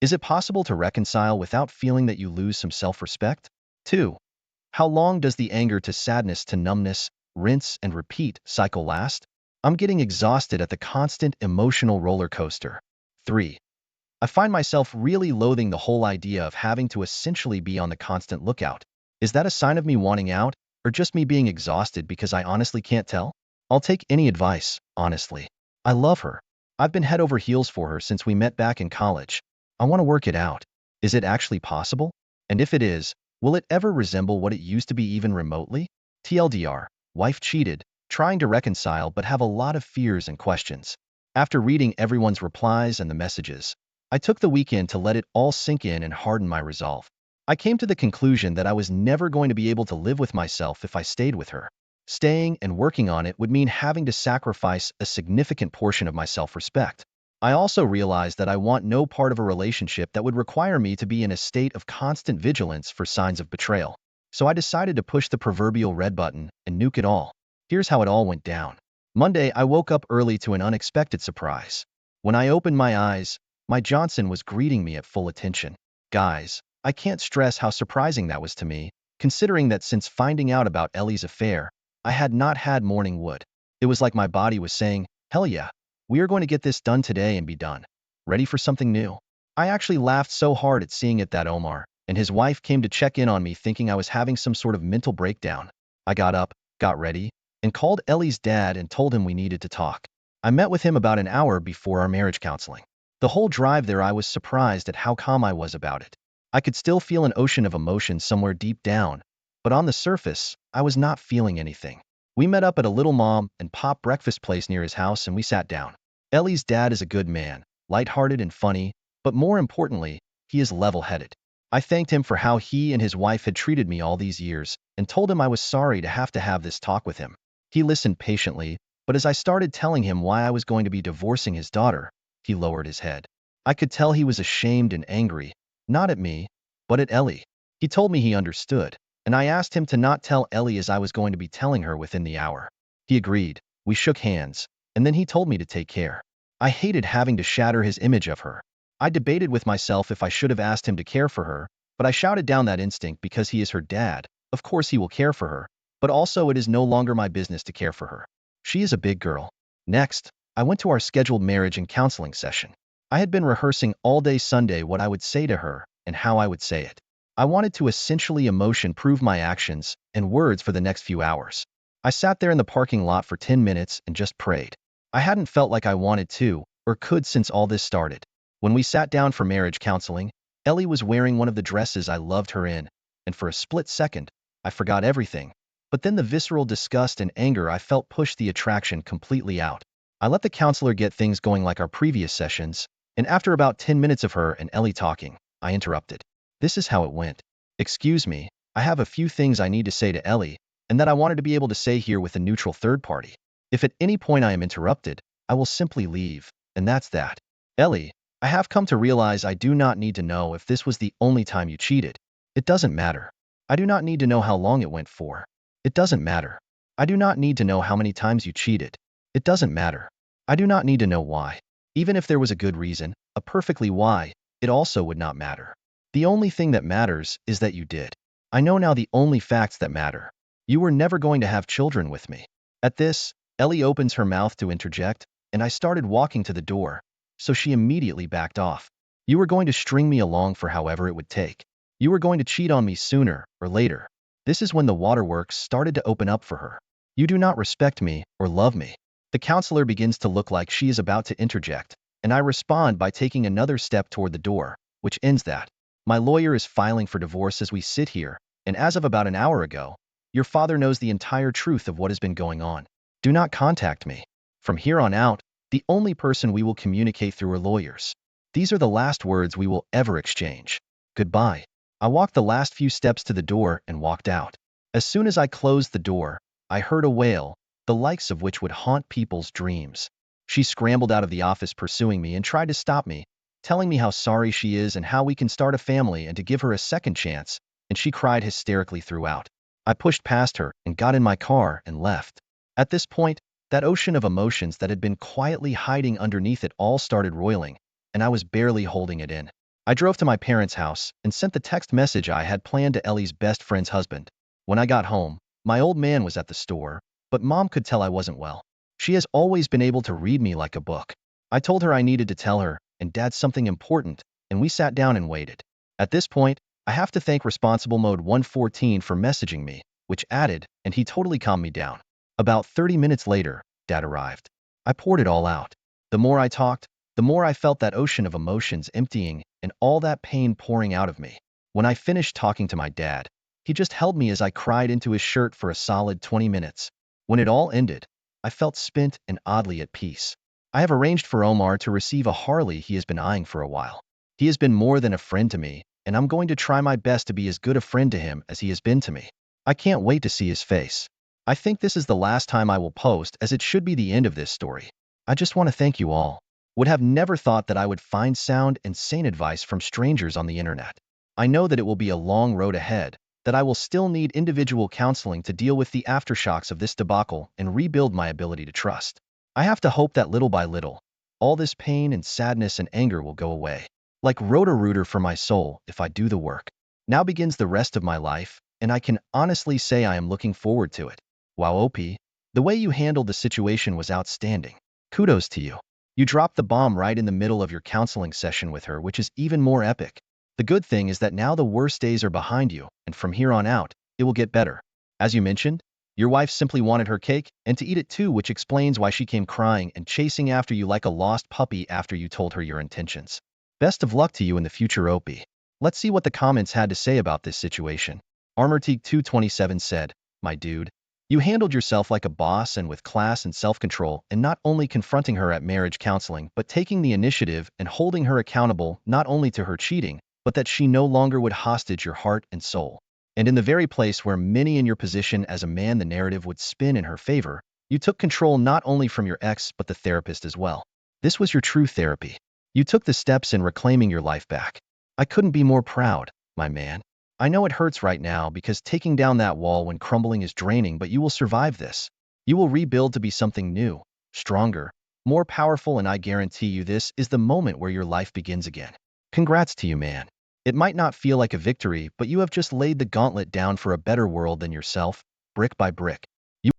Is it possible to reconcile without feeling that you lose some self-respect? 2. How long does the anger to sadness to numbness, rinse and repeat cycle last? I'm getting exhausted at the constant emotional roller coaster. 3. I find myself really loathing the whole idea of having to essentially be on the constant lookout. Is that a sign of me wanting out, or just me being exhausted because I honestly can't tell? I'll take any advice, honestly. I love her. I've been head over heels for her since we met back in college. I want to work it out. Is it actually possible? And if it is, will it ever resemble what it used to be even remotely? TLDR, wife cheated, trying to reconcile but have a lot of fears and questions. After reading everyone's replies and the messages, I took the weekend to let it all sink in and harden my resolve. I came to the conclusion that I was never going to be able to live with myself if I stayed with her. Staying and working on it would mean having to sacrifice a significant portion of my self-respect. I also realized that I want no part of a relationship that would require me to be in a state of constant vigilance for signs of betrayal. So I decided to push the proverbial red button and nuke it all. Here's how it all went down. Monday, I woke up early to an unexpected surprise. When I opened my eyes, my Johnson was greeting me at full attention. Guys, I can't stress how surprising that was to me, considering that since finding out about Ellie's affair, I had not had morning wood. It was like my body was saying, hell yeah, we are going to get this done today and be done. Ready for something new? I actually laughed so hard at seeing it that Omar and his wife came to check in on me thinking I was having some sort of mental breakdown. I got up, got ready, and called Ellie's dad and told him we needed to talk. I met with him about an hour before our marriage counseling. The whole drive there I was surprised at how calm I was about it. I could still feel an ocean of emotion somewhere deep down, but on the surface, I was not feeling anything. We met up at a little mom and pop breakfast place near his house and we sat down. Ellie's dad is a good man, lighthearted and funny, but more importantly, he is level-headed. I thanked him for how he and his wife had treated me all these years and told him I was sorry to have this talk with him. He listened patiently, but as I started telling him why I was going to be divorcing his daughter, he lowered his head. I could tell he was ashamed and angry, not at me, but at Ellie. He told me he understood, and I asked him to not tell Ellie as I was going to be telling her within the hour. He agreed. We shook hands, and then he told me to take care. I hated having to shatter his image of her. I debated with myself if I should have asked him to care for her, but I shouted down that instinct because he is her dad. Of course he will care for her, but also it is no longer my business to care for her. She is a big girl. Next, I went to our scheduled marriage and counseling session. I had been rehearsing all day Sunday what I would say to her and how I would say it. I wanted to essentially emotion prove my actions and words for the next few hours. I sat there in the parking lot for 10 minutes and just prayed. I hadn't felt like I wanted to or could since all this started. When we sat down for marriage counseling, Ellie was wearing one of the dresses I loved her in, and for a split second, I forgot everything. But then the visceral disgust and anger I felt pushed the attraction completely out. I let the counselor get things going like our previous sessions, and after about 10 minutes of her and Ellie talking, I interrupted. This is how it went. Excuse me, I have a few things I need to say to Ellie, and that I wanted to be able to say here with a neutral third party. If at any point I am interrupted, I will simply leave, and that's that. Ellie, I have come to realize I do not need to know if this was the only time you cheated. It doesn't matter. I do not need to know how long it went for. It doesn't matter. I do not need to know how many times you cheated. It doesn't matter. I do not need to know why. Even if there was a good reason, a perfectly why, it also would not matter. The only thing that matters is that you did. I know now the only facts that matter. You were never going to have children with me. At this, Ellie opens her mouth to interject, and I started walking to the door, so she immediately backed off. You were going to string me along for however it would take. You were going to cheat on me sooner or later. This is when the waterworks started to open up for her. You do not respect me or love me. The counselor begins to look like she is about to interject, and I respond by taking another step toward the door, which ends that. My lawyer is filing for divorce as we sit here, and as of about an hour ago, your father knows the entire truth of what has been going on. Do not contact me. From here on out, the only person we will communicate through are lawyers. These are the last words we will ever exchange. Goodbye. I walked the last few steps to the door and walked out. As soon as I closed the door, I heard a wail, the likes of which would haunt people's dreams. She scrambled out of the office pursuing me and tried to stop me, telling me how sorry she is and how we can start a family and to give her a second chance, and she cried hysterically throughout. I pushed past her and got in my car and left. At this point, that ocean of emotions that had been quietly hiding underneath it all started roiling, and I was barely holding it in. I drove to my parents' house and sent the text message I had planned to Ellie's best friend's husband. When I got home, my old man was at the store, but Mom could tell I wasn't well. She has always been able to read me like a book. I told her I needed to tell her and Dad something important, and we sat down and waited. At this point, I have to thank Responsible Mode 114 for messaging me, which added, and he totally calmed me down. About 30 minutes later, Dad arrived. I poured it all out. The more I talked, the more I felt that ocean of emotions emptying and all that pain pouring out of me. When I finished talking to my dad, he just held me as I cried into his shirt for a solid 20 minutes. When it all ended, I felt spent and oddly at peace. I have arranged for Omar to receive a Harley he has been eyeing for a while. He has been more than a friend to me, and I'm going to try my best to be as good a friend to him as he has been to me. I can't wait to see his face. I think this is the last time I will post, as it should be the end of this story. I just want to thank you all. Would have never thought that I would find sound and sane advice from strangers on the internet. I know that it will be a long road ahead, that I will still need individual counseling to deal with the aftershocks of this debacle and rebuild my ability to trust. I have to hope that little by little, all this pain and sadness and anger will go away. Like Roto-Rooter for my soul if I do the work. Now begins the rest of my life, and I can honestly say I am looking forward to it. Wow, OP, the way you handled the situation was outstanding. Kudos to you. You dropped the bomb right in the middle of your counseling session with her, which is even more epic. The good thing is that now the worst days are behind you, and from here on out, it will get better. As you mentioned, your wife simply wanted her cake and to eat it too, which explains why she came crying and chasing after you like a lost puppy after you told her your intentions. Best of luck to you in the future, OP. Let's see what the comments had to say about this situation. ArmorTeak227 said, "My dude, you handled yourself like a boss and with class and self-control, and not only confronting her at marriage counseling, but taking the initiative and holding her accountable not only to her cheating, but that she no longer would hostage your heart and soul. And in the very place where many in your position as a man the narrative would spin in her favor, you took control not only from your ex but the therapist as well. This was your true therapy. You took the steps in reclaiming your life back. I couldn't be more proud, my man. I know it hurts right now because taking down that wall when crumbling is draining, but you will survive this. You will rebuild to be something new, stronger, more powerful, and I guarantee you this is the moment where your life begins again. Congrats to you, man. It might not feel like a victory, but you have just laid the gauntlet down for a better world than yourself, brick by brick.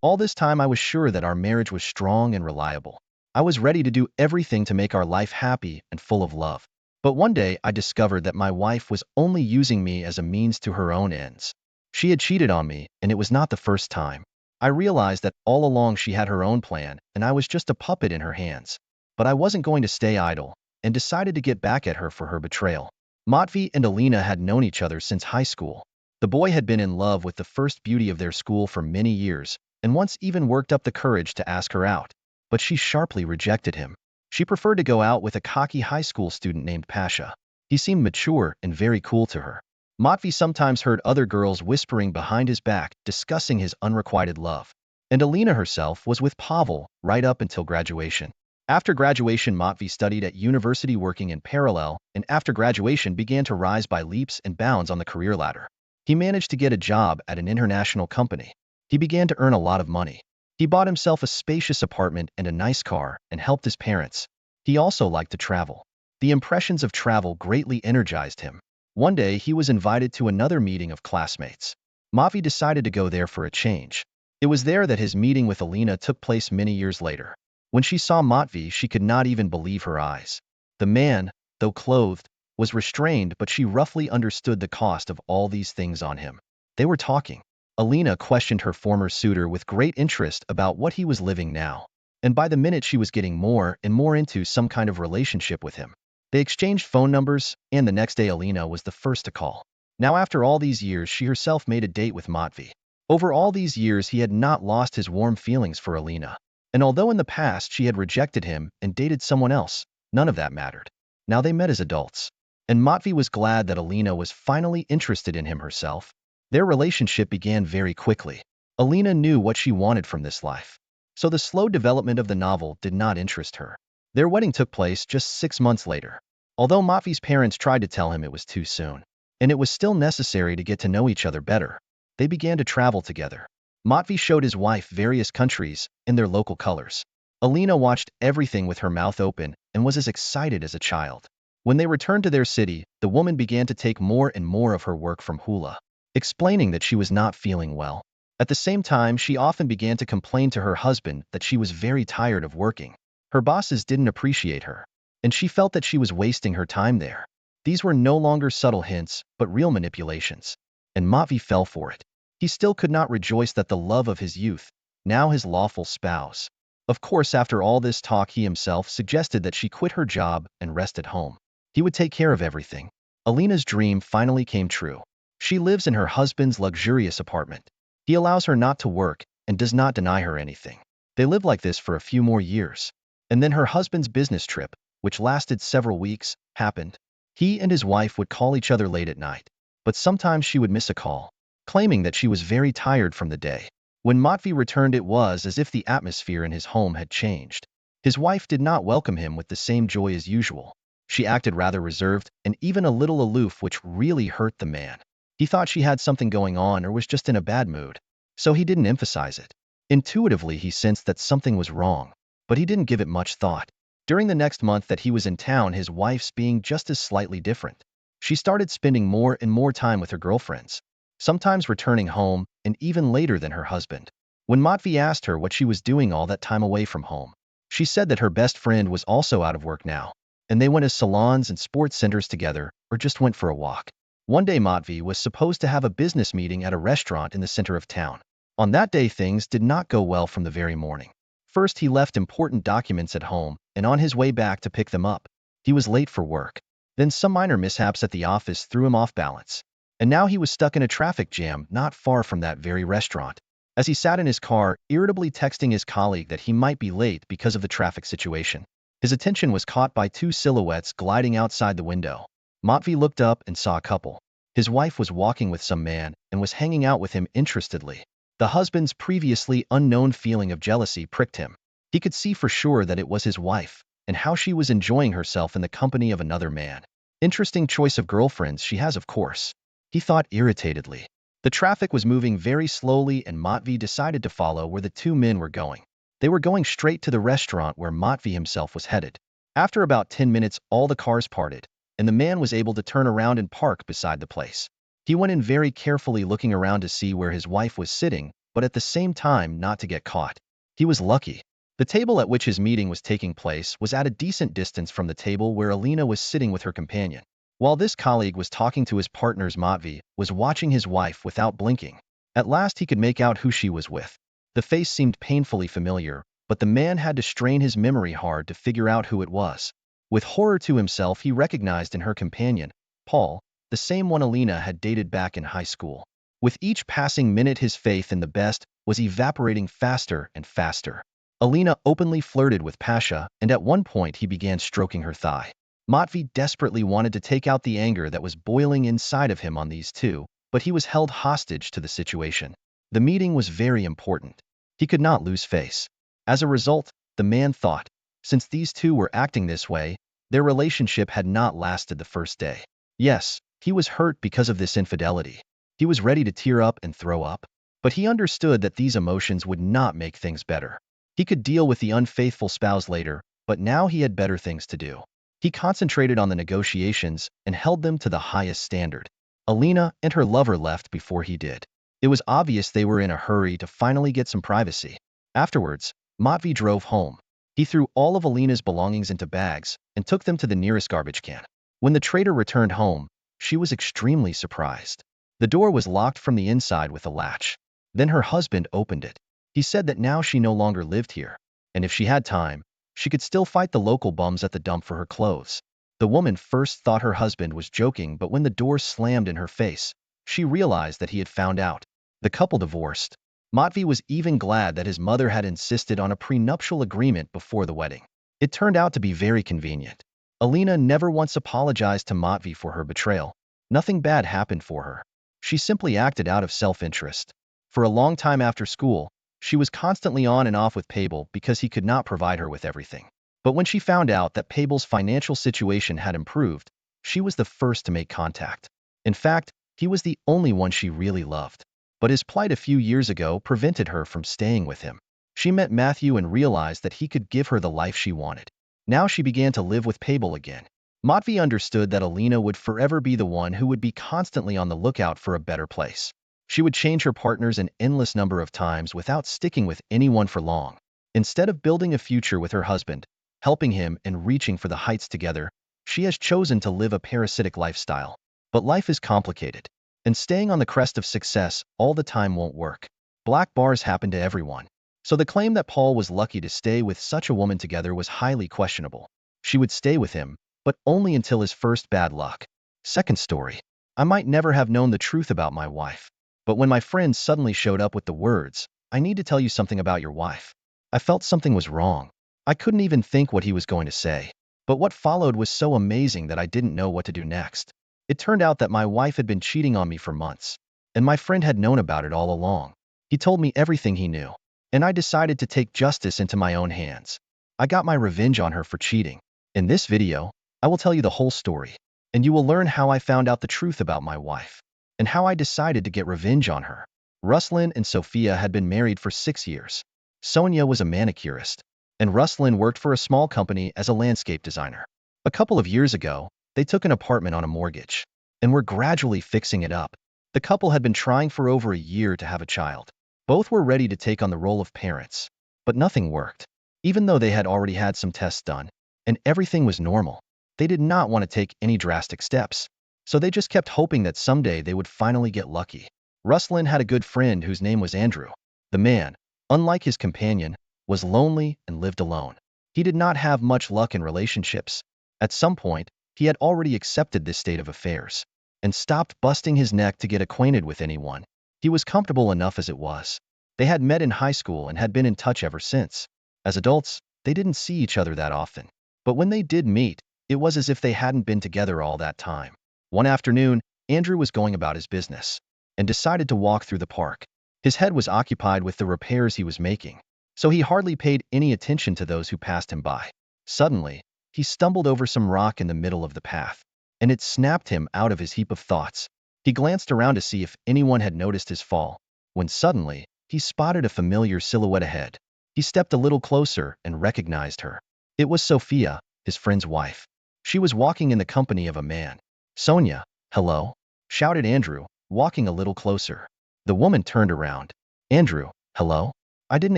All this time I was sure that our marriage was strong and reliable. I was ready to do everything to make our life happy and full of love. But one day I discovered that my wife was only using me as a means to her own ends. She had cheated on me, and it was not the first time. I realized that all along she had her own plan, and I was just a puppet in her hands. But I wasn't going to stay idle, and decided to get back at her for her betrayal. Matvey and Alina had known each other since high school. The boy had been in love with the first beauty of their school for many years, and once even worked up the courage to ask her out. But she sharply rejected him. She preferred to go out with a cocky high school student named Pasha. He seemed mature and very cool to her. Matvey sometimes heard other girls whispering behind his back, discussing his unrequited love. And Alina herself was with Pavel right up until graduation. After graduation, Matvey studied at university working in parallel, and after graduation began to rise by leaps and bounds on the career ladder. He managed to get a job at an international company. He began to earn a lot of money. He bought himself a spacious apartment and a nice car and helped his parents. He also liked to travel. The impressions of travel greatly energized him. One day, he was invited to another meeting of classmates. Matvey decided to go there for a change. It was there that his meeting with Alina took place many years later. When she saw Matvey, she could not even believe her eyes. The man, though clothed, was restrained, but she roughly understood the cost of all these things on him. They were talking. Alina questioned her former suitor with great interest about what he was living now. And by the minute she was getting more and more into some kind of relationship with him. They exchanged phone numbers, and the next day Alina was the first to call. Now after all these years, she herself made a date with Matvey. Over all these years, he had not lost his warm feelings for Alina. And although in the past she had rejected him and dated someone else, none of that mattered. Now they met as adults. And Matvey was glad that Alina was finally interested in him herself. Their relationship began very quickly. Alina knew what she wanted from this life. So the slow development of the novel did not interest her. Their wedding took place just 6 months later. Although Matvey's parents tried to tell him it was too soon, and it was still necessary to get to know each other better, they began to travel together. Matvey showed his wife various countries in their local colors. Alina watched everything with her mouth open and was as excited as a child. When they returned to their city, the woman began to take more and more of her work from Hula, explaining that she was not feeling well. At the same time, she often began to complain to her husband that she was very tired of working. Her bosses didn't appreciate her, and she felt that she was wasting her time there. These were no longer subtle hints, but real manipulations. And Matvey fell for it. He still could not rejoice that the love of his youth, now his lawful spouse. Of course, after all this talk, he himself suggested that she quit her job and rest at home. He would take care of everything. Alina's dream finally came true. She lives in her husband's luxurious apartment. He allows her not to work and does not deny her anything. They live like this for a few more years. And then her husband's business trip, which lasted several weeks, happened. He and his wife would call each other late at night, but sometimes she would miss a call, claiming that she was very tired from the day. When Matvey returned, it was as if the atmosphere in his home had changed. His wife did not welcome him with the same joy as usual. She acted rather reserved and even a little aloof, which really hurt the man. He thought she had something going on or was just in a bad mood, so he didn't emphasize it. Intuitively, he sensed that something was wrong, but he didn't give it much thought. During the next month that he was in town, his wife's being just as slightly different. She started spending more and more time with her girlfriends, sometimes returning home and even later than her husband. When Matvey asked her what she was doing all that time away from home, she said that her best friend was also out of work now, and they went to salons and sports centers together or just went for a walk. One day, Matvey was supposed to have a business meeting at a restaurant in the center of town. On that day, things did not go well from the very morning. First, he left important documents at home, and on his way back to pick them up, he was late for work. Then some minor mishaps at the office threw him off balance. And now he was stuck in a traffic jam not far from that very restaurant. As he sat in his car, irritably texting his colleague that he might be late because of the traffic situation, his attention was caught by two silhouettes gliding outside the window. Matvey looked up and saw a couple. His wife was walking with some man and was hanging out with him interestedly. The husband's previously unknown feeling of jealousy pricked him. He could see for sure that it was his wife, and how she was enjoying herself in the company of another man. Interesting choice of girlfriends she has, of course, he thought irritatedly. The traffic was moving very slowly, and Matvey decided to follow where the two men were going. They were going straight to the restaurant where Matvey himself was headed. After about 10 minutes, all the cars parted, and the man was able to turn around and park beside the place. He went in very carefully, looking around to see where his wife was sitting, but at the same time not to get caught. He was lucky. The table at which his meeting was taking place was at a decent distance from the table where Alina was sitting with her companion. While this colleague was talking to his partners, Matvey was watching his wife without blinking. At last he could make out who she was with. The face seemed painfully familiar, but the man had to strain his memory hard to figure out who it was. With horror to himself, he recognized in her companion, Paul, the same one Alina had dated back in high school. With each passing minute, his faith in the best was evaporating faster and faster. Alina openly flirted with Pasha, and at one point he began stroking her thigh. Matvey desperately wanted to take out the anger that was boiling inside of him on these two, but he was held hostage to the situation. The meeting was very important. He could not lose face. As a result, the man thought, since these two were acting this way, their relationship had not lasted the first day. Yes, he was hurt because of this infidelity. He was ready to tear up and throw up, but he understood that these emotions would not make things better. He could deal with the unfaithful spouse later, but now he had better things to do. He concentrated on the negotiations and held them to the highest standard. Alina and her lover left before he did. It was obvious they were in a hurry to finally get some privacy. Afterwards, Matvey drove home. He threw all of Alina's belongings into bags and took them to the nearest garbage can. When the traitor returned home, she was extremely surprised. The door was locked from the inside with a latch. Then her husband opened it. He said that now she no longer lived here, and if she had time, she could still fight the local bums at the dump for her clothes. The woman first thought her husband was joking, but when the door slammed in her face, she realized that he had found out. The couple divorced. Matvey was even glad that his mother had insisted on a prenuptial agreement before the wedding. It turned out to be very convenient. Alina never once apologized to Matvey for her betrayal. Nothing bad happened for her. She simply acted out of self-interest. For a long time after school, she was constantly on and off with Pavel because he could not provide her with everything. But when she found out that Pavel's financial situation had improved, she was the first to make contact. In fact, he was the only one she really loved. But his plight a few years ago prevented her from staying with him. She met Matthew and realized that he could give her the life she wanted. Now she began to live with Pavel again. Matvey understood that Alina would forever be the one who would be constantly on the lookout for a better place. She would change her partners an endless number of times without sticking with anyone for long. Instead of building a future with her husband, helping him and reaching for the heights together, she has chosen to live a parasitic lifestyle. But life is complicated, and staying on the crest of success all the time won't work. Black bars happen to everyone. So the claim that Paul was lucky to stay with such a woman together was highly questionable. She would stay with him, but only until his first bad luck. Second story. I might never have known the truth about my wife. But when my friend suddenly showed up with the words, "I need to tell you something about your wife," I felt something was wrong. I couldn't even think what he was going to say. But what followed was so amazing that I didn't know what to do next. It turned out that my wife had been cheating on me for months, and my friend had known about it all along. He told me everything he knew, and I decided to take justice into my own hands. I got my revenge on her for cheating. In this video, I will tell you the whole story, and you will learn how I found out the truth about my wife, and how I decided to get revenge on her. Ruslan and Sophia had been married for 6 years. Sonia was a manicurist, and Ruslan worked for a small company as a landscape designer. A couple of years ago, they took an apartment on a mortgage, and were gradually fixing it up. The couple had been trying for over a year to have a child. Both were ready to take on the role of parents, but nothing worked. Even though they had already had some tests done, and everything was normal, they did not want to take any drastic steps. So they just kept hoping that someday they would finally get lucky. Ruslan had a good friend whose name was Andrew. The man, unlike his companion, was lonely and lived alone. He did not have much luck in relationships. At some point, he had already accepted this state of affairs, and stopped busting his neck to get acquainted with anyone. He was comfortable enough as it was. They had met in high school and had been in touch ever since. As adults, they didn't see each other that often. But when they did meet, it was as if they hadn't been together all that time. One afternoon, Andrew was going about his business, and decided to walk through the park. His head was occupied with the repairs he was making, so he hardly paid any attention to those who passed him by. Suddenly, he stumbled over some rock in the middle of the path, and it snapped him out of his heap of thoughts. He glanced around to see if anyone had noticed his fall, when suddenly, he spotted a familiar silhouette ahead. He stepped a little closer and recognized her. It was Sophia, his friend's wife. She was walking in the company of a man. Sonia, hello? Shouted Andrew, walking a little closer. The woman turned around. Andrew, hello? I didn't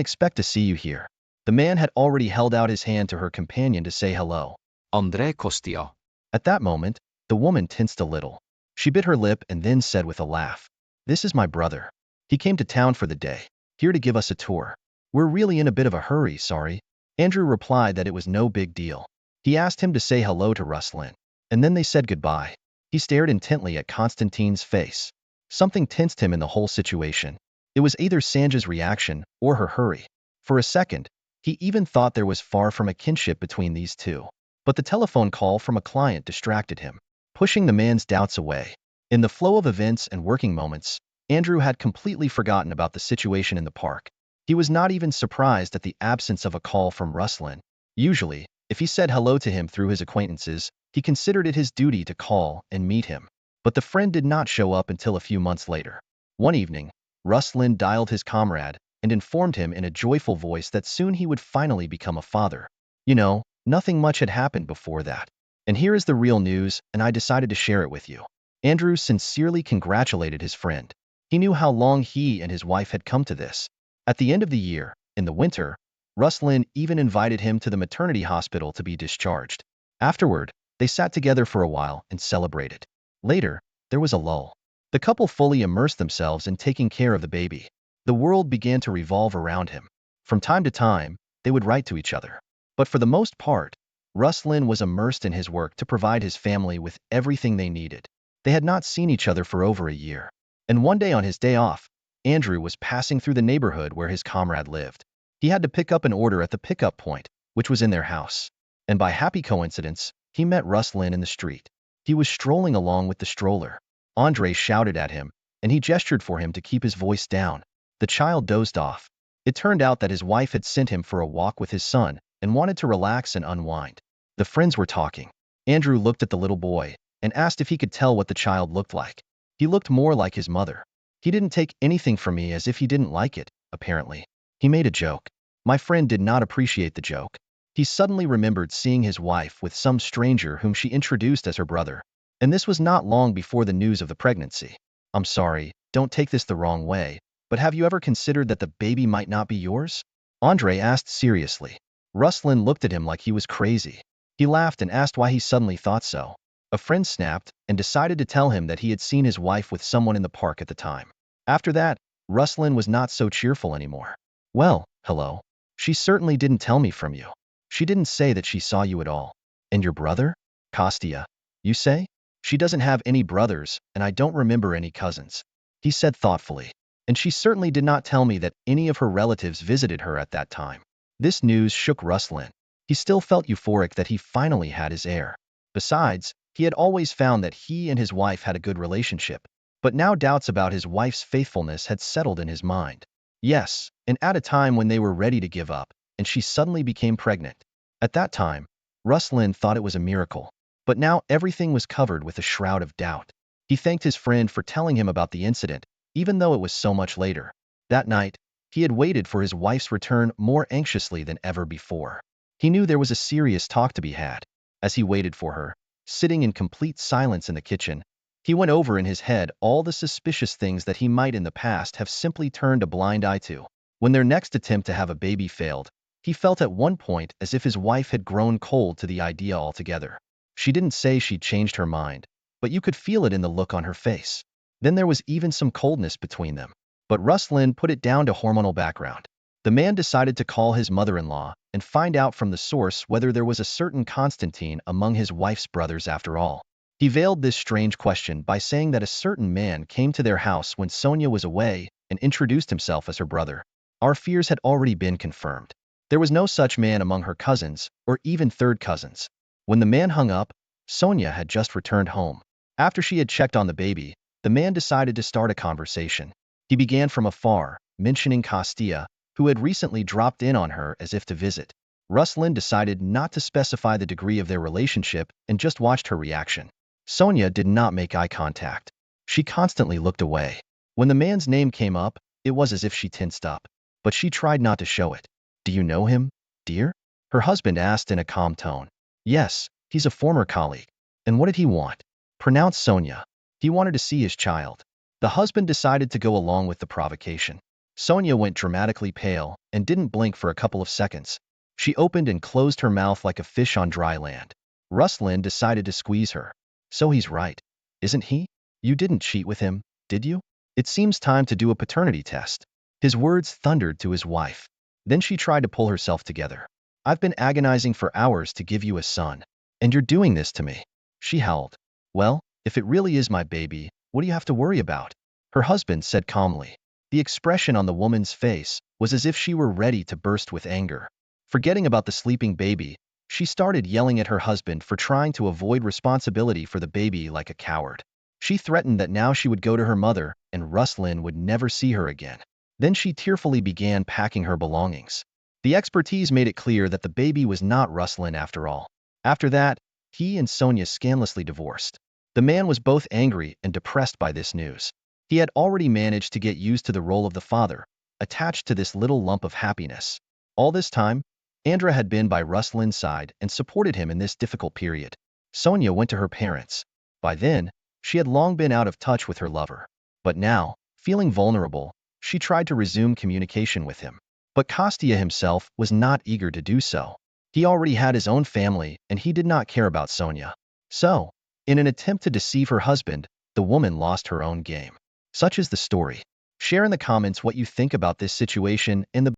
expect to see you here. The man had already held out his hand to her companion to say hello. André Kostia. At that moment, the woman tensed a little. She bit her lip and then said with a laugh, "This is my brother. He came to town for the day, here to give us a tour. We're really in a bit of a hurry, sorry." Andrew replied that it was no big deal. He asked him to say hello to Ruslan, and then they said goodbye. He stared intently at Constantine's face. Something tensed him in the whole situation. It was either Sanja's reaction or her hurry. For a second, he even thought there was far from a kinship between these two. But the telephone call from a client distracted him, pushing the man's doubts away. In the flow of events and working moments, Andrew had completely forgotten about the situation in the park. He was not even surprised at the absence of a call from Ruslan. Usually, if he said hello to him through his acquaintances, he considered it his duty to call and meet him. But the friend did not show up until a few months later. One evening, Ruslan dialed his comrade and informed him in a joyful voice that soon he would finally become a father. You know, nothing much had happened before that. And here is the real news, and I decided to share it with you. Andrew sincerely congratulated his friend. He knew how long he and his wife had come to this. At the end of the year, in the winter, Ruslan even invited him to the maternity hospital to be discharged. Afterward, they sat together for a while and celebrated. Later, there was a lull. The couple fully immersed themselves in taking care of the baby. The world began to revolve around him. From time to time, they would write to each other. But for the most part, Ruslan was immersed in his work to provide his family with everything they needed. They had not seen each other for over a year. And one day on his day off, Andrew was passing through the neighborhood where his comrade lived. He had to pick up an order at the pickup point, which was in their house. And by happy coincidence, he met Ruslan in the street. He was strolling along with the stroller. Andre shouted at him, and he gestured for him to keep his voice down. The child dozed off. It turned out that his wife had sent him for a walk with his son and wanted to relax and unwind. The friends were talking. Andrew looked at the little boy and asked if he could tell what the child looked like. He looked more like his mother. He didn't take anything from me as if he didn't like it, apparently. He made a joke. My friend did not appreciate the joke. He suddenly remembered seeing his wife with some stranger whom she introduced as her brother. And this was not long before the news of the pregnancy. I'm sorry, don't take this the wrong way, but have you ever considered that the baby might not be yours? Andre asked seriously. Ruslan looked at him like he was crazy. He laughed and asked why he suddenly thought so. A friend snapped and decided to tell him that he had seen his wife with someone in the park at the time. After that, Ruslan was not so cheerful anymore. Well, hello. She certainly didn't tell me from you. She didn't say that she saw you at all. And your brother? Kostya, you say? She doesn't have any brothers, and I don't remember any cousins. He said thoughtfully. And she certainly did not tell me that any of her relatives visited her at that time. This news shook Ruslan. He still felt euphoric that he finally had his heir. Besides, he had always found that he and his wife had a good relationship, but now doubts about his wife's faithfulness had settled in his mind. Yes, and at a time when they were ready to give up, and she suddenly became pregnant. At that time, Ruslan thought it was a miracle, but now everything was covered with a shroud of doubt. He thanked his friend for telling him about the incident, even though it was so much later. That night, he had waited for his wife's return more anxiously than ever before. He knew there was a serious talk to be had. As he waited for her, sitting in complete silence in the kitchen, he went over in his head all the suspicious things that he might in the past have simply turned a blind eye to. When their next attempt to have a baby failed, he felt at one point as if his wife had grown cold to the idea altogether. She didn't say she'd changed her mind, but you could feel it in the look on her face. Then there was even some coldness between them. But Ruslan put it down to hormonal background. The man decided to call his mother-in-law and find out from the source whether there was a certain Constantine among his wife's brothers after all. He veiled this strange question by saying that a certain man came to their house when Sonia was away and introduced himself as her brother. Our fears had already been confirmed. There was no such man among her cousins or even third cousins. When the man hung up, Sonia had just returned home. After she had checked on the baby, the man decided to start a conversation. He began from afar, mentioning Kostya, who had recently dropped in on her as if to visit. Ruslan decided not to specify the degree of their relationship and just watched her reaction. Sonia did not make eye contact. She constantly looked away. When the man's name came up, it was as if she tensed up. But she tried not to show it. Do you know him, dear? Her husband asked in a calm tone. Yes, he's a former colleague. And what did he want? Pronounced Sonia. He wanted to see his child. The husband decided to go along with the provocation. Sonia went dramatically pale and didn't blink for a couple of seconds. She opened and closed her mouth like a fish on dry land. Ruslan decided to squeeze her. So he's right, isn't he? You didn't cheat with him, did you? It seems time to do a paternity test. His words thundered to his wife. Then she tried to pull herself together. I've been agonizing for hours to give you a son, and you're doing this to me. She howled. Well, if it really is my baby, what do you have to worry about? Her husband said calmly. The expression on the woman's face was as if she were ready to burst with anger. Forgetting about the sleeping baby, she started yelling at her husband for trying to avoid responsibility for the baby like a coward. She threatened that now she would go to her mother and Ruslan would never see her again. Then she tearfully began packing her belongings. The expertise made it clear that the baby was not Ruslan after all. After that, he and Sonia scandalously divorced. The man was both angry and depressed by this news. He had already managed to get used to the role of the father, attached to this little lump of happiness. All this time, Andra had been by Ruslan's side and supported him in this difficult period. Sonia went to her parents. By then, she had long been out of touch with her lover. But now, feeling vulnerable, she tried to resume communication with him. But Kostya himself was not eager to do so. He already had his own family and he did not care about Sonia. So, in an attempt to deceive her husband, the woman lost her own game. Such is the story. Share in the comments what you think about this situation and the